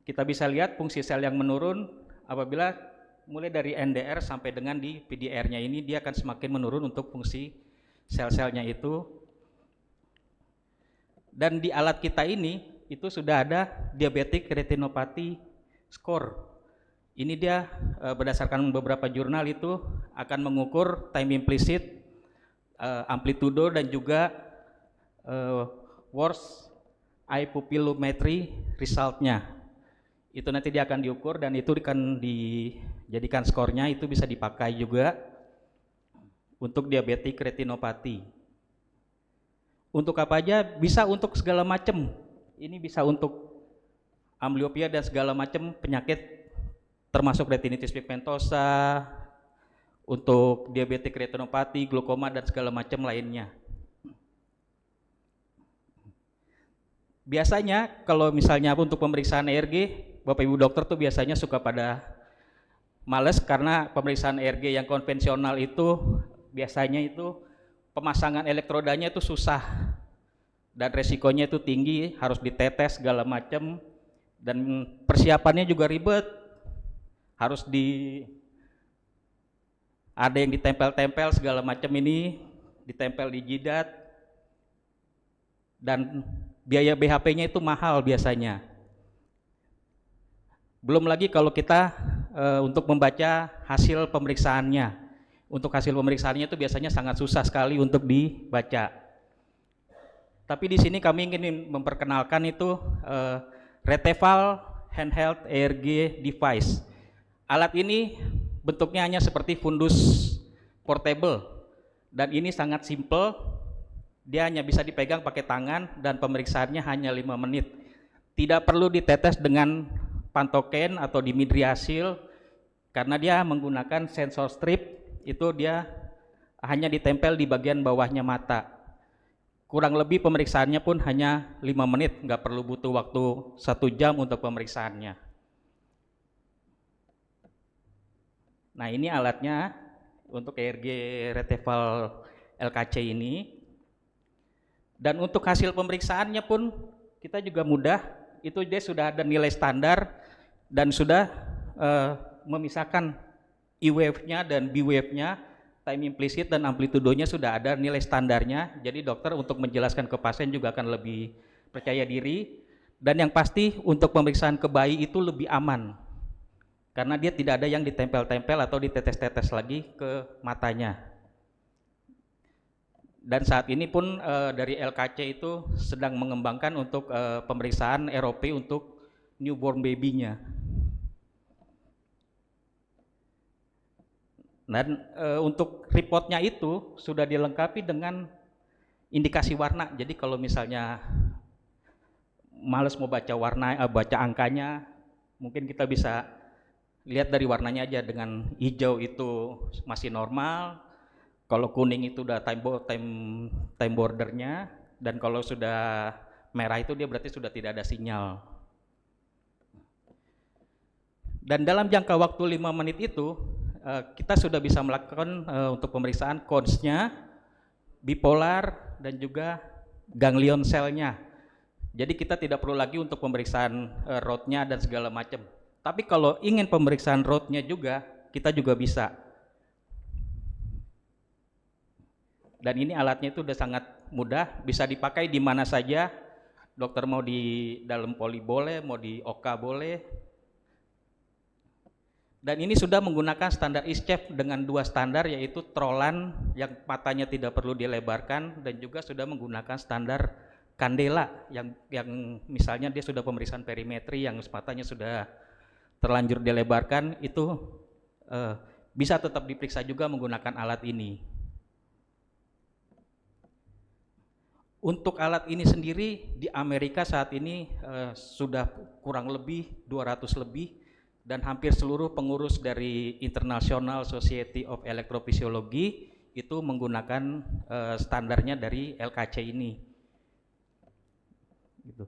Kita bisa lihat fungsi sel yang menurun apabila mulai dari NDR sampai dengan di PDR-nya ini, dia akan semakin menurun untuk fungsi sel-selnya itu. Dan di alat kita ini itu sudah ada diabetik retinopati score. Ini dia berdasarkan beberapa jurnal itu akan mengukur time implicit, amplitudo, dan juga worst eye pupillometry resultnya. Itu nanti dia akan diukur dan itu akan dijadikan skornya, itu bisa dipakai juga untuk diabetik retinopati. Untuk apa aja? Bisa untuk segala macam. Ini bisa untuk amblyopia dan segala macam penyakit, termasuk retinitis pigmentosa, untuk diabetik retinopati, glukoma, dan segala macam lainnya. Biasanya kalau misalnya untuk pemeriksaan ERG, Bapak Ibu dokter tuh biasanya suka pada males, karena pemeriksaan ERG yang konvensional itu biasanya itu pemasangan elektrodanya itu susah dan resikonya itu tinggi, harus ditetes segala macam, dan persiapannya juga ribet. Harus ada yang ditempel-tempel segala macam, ini ditempel di jidat, dan biaya BHP-nya itu mahal biasanya. Belum lagi kalau kita untuk membaca hasil pemeriksaannya. Untuk hasil pemeriksaannya itu biasanya sangat susah sekali untuk dibaca. Tapi di sini kami ingin memperkenalkan itu Reteval Handheld ERG Device. Alat ini bentuknya hanya seperti fundus portable dan ini sangat simple. Dia hanya bisa dipegang pakai tangan dan pemeriksaannya hanya 5 menit. Tidak perlu ditetes dengan pantoken atau dimidriasil karena dia menggunakan sensor strip, itu dia hanya ditempel di bagian bawahnya mata. Kurang lebih pemeriksaannya pun hanya 5 menit, nggak perlu butuh waktu 1 jam untuk pemeriksaannya. Nah ini alatnya untuk ERG Reteval LKC ini. Dan untuk hasil pemeriksaannya pun kita juga mudah, itu dia sudah ada nilai standar dan sudah memisahkan E-wave-nya dan B-wave-nya, time implicit dan amplitudonya sudah ada nilai standarnya, jadi dokter untuk menjelaskan ke pasien juga akan lebih percaya diri. Dan yang pasti untuk pemeriksaan ke bayi itu lebih aman, karena dia tidak ada yang ditempel-tempel atau ditetes-tetes lagi ke matanya. Dan saat ini pun dari LKC itu sedang mengembangkan untuk pemeriksaan ROP untuk newborn baby-nya. Dan untuk reportnya itu sudah dilengkapi dengan indikasi warna. Jadi kalau misalnya males mau baca warna, baca angkanya, mungkin kita bisa lihat dari warnanya aja. Dengan hijau itu masih normal, kalau kuning itu udah time bordernya, dan kalau sudah merah itu dia berarti sudah tidak ada sinyal. Dan dalam jangka waktu 5 menit itu kita sudah bisa melakukan untuk pemeriksaan cones-nya, bipolar, dan juga ganglion cell-nya. Jadi kita tidak perlu lagi untuk pemeriksaan road-nya dan segala macam. Tapi kalau ingin pemeriksaan road-nya juga, kita juga bisa. Dan ini alatnya itu udah sangat mudah, bisa dipakai di mana saja. Dokter mau di dalam poli boleh, mau di OK boleh. Dan ini sudah menggunakan standar ISCHEF dengan 2 standar, yaitu trolan yang matanya tidak perlu dilebarkan, dan juga sudah menggunakan standar Candela yang misalnya dia sudah pemeriksaan perimetri yang matanya sudah terlanjur dilebarkan, itu bisa tetap diperiksa juga menggunakan alat ini. Untuk alat ini sendiri di Amerika saat ini sudah kurang lebih 200 lebih, dan hampir seluruh pengurus dari International Society of Electrophysiology itu menggunakan standarnya dari LKC ini. Gitu.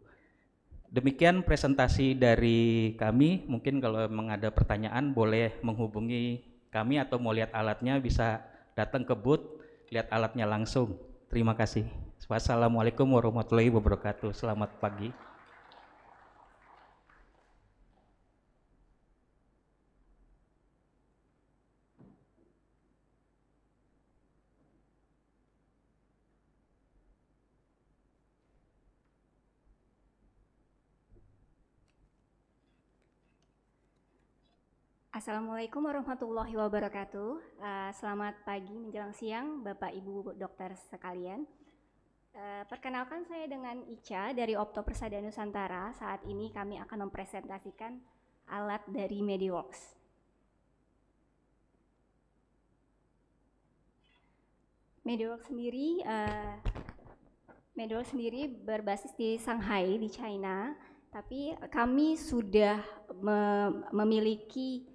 Demikian presentasi dari kami. Mungkin kalau memang ada pertanyaan boleh menghubungi kami, atau mau lihat alatnya bisa datang ke booth, lihat alatnya langsung. Terima kasih. Wassalamualaikum warahmatullahi wabarakatuh. Selamat pagi. Assalamualaikum warahmatullahi wabarakatuh. Selamat pagi menjelang siang Bapak Ibu dokter sekalian. Perkenalkan, saya dengan Ica dari Opto Persada Nusantara. Saat ini kami akan mempresentasikan alat dari MediWorks. MediWorks sendiri berbasis di Shanghai di China, tapi kami sudah memiliki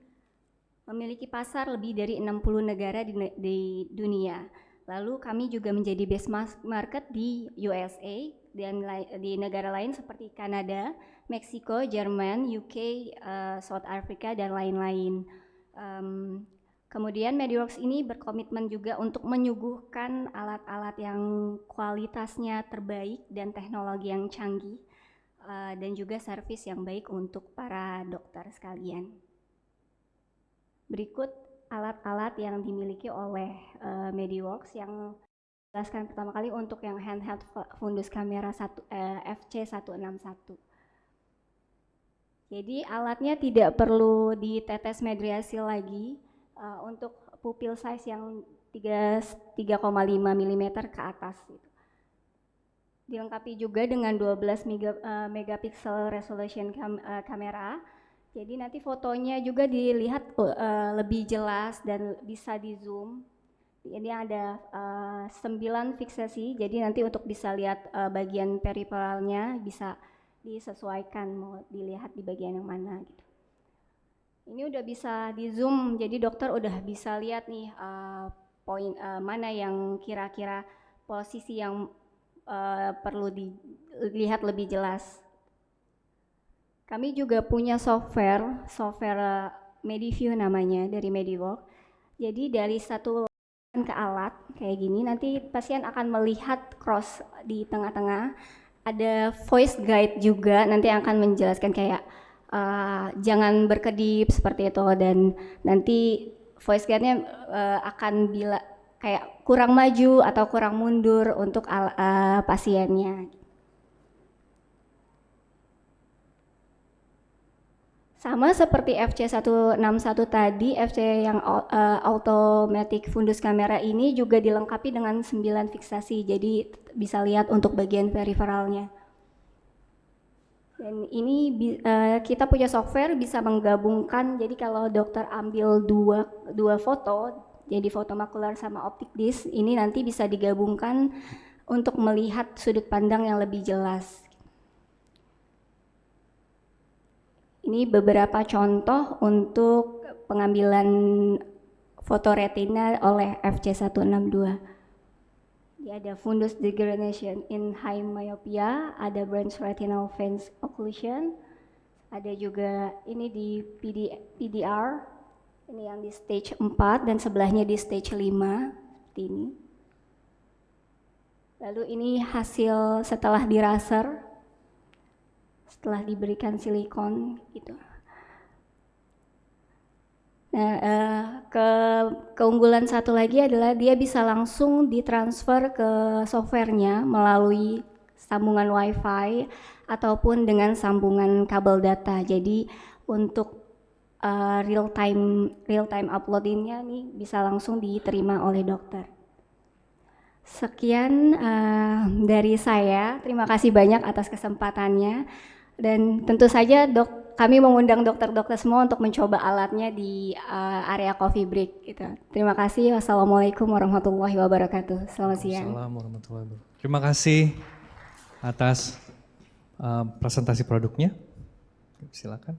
pasar lebih dari 60 negara di dunia. Lalu kami juga menjadi base market di USA dan di negara lain seperti Kanada, Meksiko, Jerman, UK, South Africa, dan lain-lain. Kemudian MediWorks ini berkomitmen juga untuk menyuguhkan alat-alat yang kualitasnya terbaik dan teknologi yang canggih, dan juga servis yang baik untuk para dokter sekalian. Berikut alat-alat yang dimiliki oleh MediWorks yang jelaskan pertama kali untuk yang handheld fundus kamera FC161. Jadi alatnya tidak perlu ditetes medriasil lagi untuk pupil size yang 3,5 mm ke atas. dilengkapi juga dengan 12 megapiksel resolution kamera. Jadi nanti fotonya juga dilihat lebih jelas dan bisa di zoom. Ini ada 9 fiksasi, jadi nanti untuk bisa lihat bagian periferalnya bisa disesuaikan mau dilihat di bagian yang mana gitu. Ini udah bisa di zoom, jadi dokter udah bisa lihat nih poin mana yang kira-kira posisi yang perlu dilihat lebih jelas. Kami juga punya software Mediview namanya dari Mediwork. Jadi dari satu ke alat kayak gini, nanti pasien akan melihat cross di tengah-tengah. Ada voice guide juga, nanti akan menjelaskan kayak jangan berkedip seperti itu, dan nanti voice guide-nya akan bila kayak kurang maju atau kurang mundur untuk pasiennya. Sama seperti FC161 tadi, FC yang automatic fundus kamera ini juga dilengkapi dengan 9 fiksasi, jadi bisa lihat untuk bagian periferalnya. Dan ini kita punya software bisa menggabungkan, jadi kalau dokter ambil dua foto, jadi foto makular sama optik disc, ini nanti bisa digabungkan untuk melihat sudut pandang yang lebih jelas. Ini beberapa contoh untuk pengambilan foto retina oleh FC162. Dia ada fundus degradation in high myopia, ada branch retinal veins occlusion, ada juga ini di PDR, ini yang di stage 4 dan sebelahnya di stage 5, seperti ini. Lalu ini hasil setelah di laser, setelah diberikan silikon gitu. Nah, keunggulan satu lagi adalah dia bisa langsung ditransfer ke softwarenya melalui sambungan WiFi ataupun dengan sambungan kabel data. Jadi untuk real time uploadingnya nih bisa langsung diterima oleh dokter. Sekian dari saya. Terima kasih banyak atas kesempatannya. Dan tentu saja kami mengundang dokter-dokter semua untuk mencoba alatnya di area coffee break gitu. Terima kasih. Wassalamualaikum warahmatullahi wabarakatuh. Selamat siang. Waalaikumsalam warahmatullahi wabarakatuh. Terima kasih atas presentasi produknya. Silakan.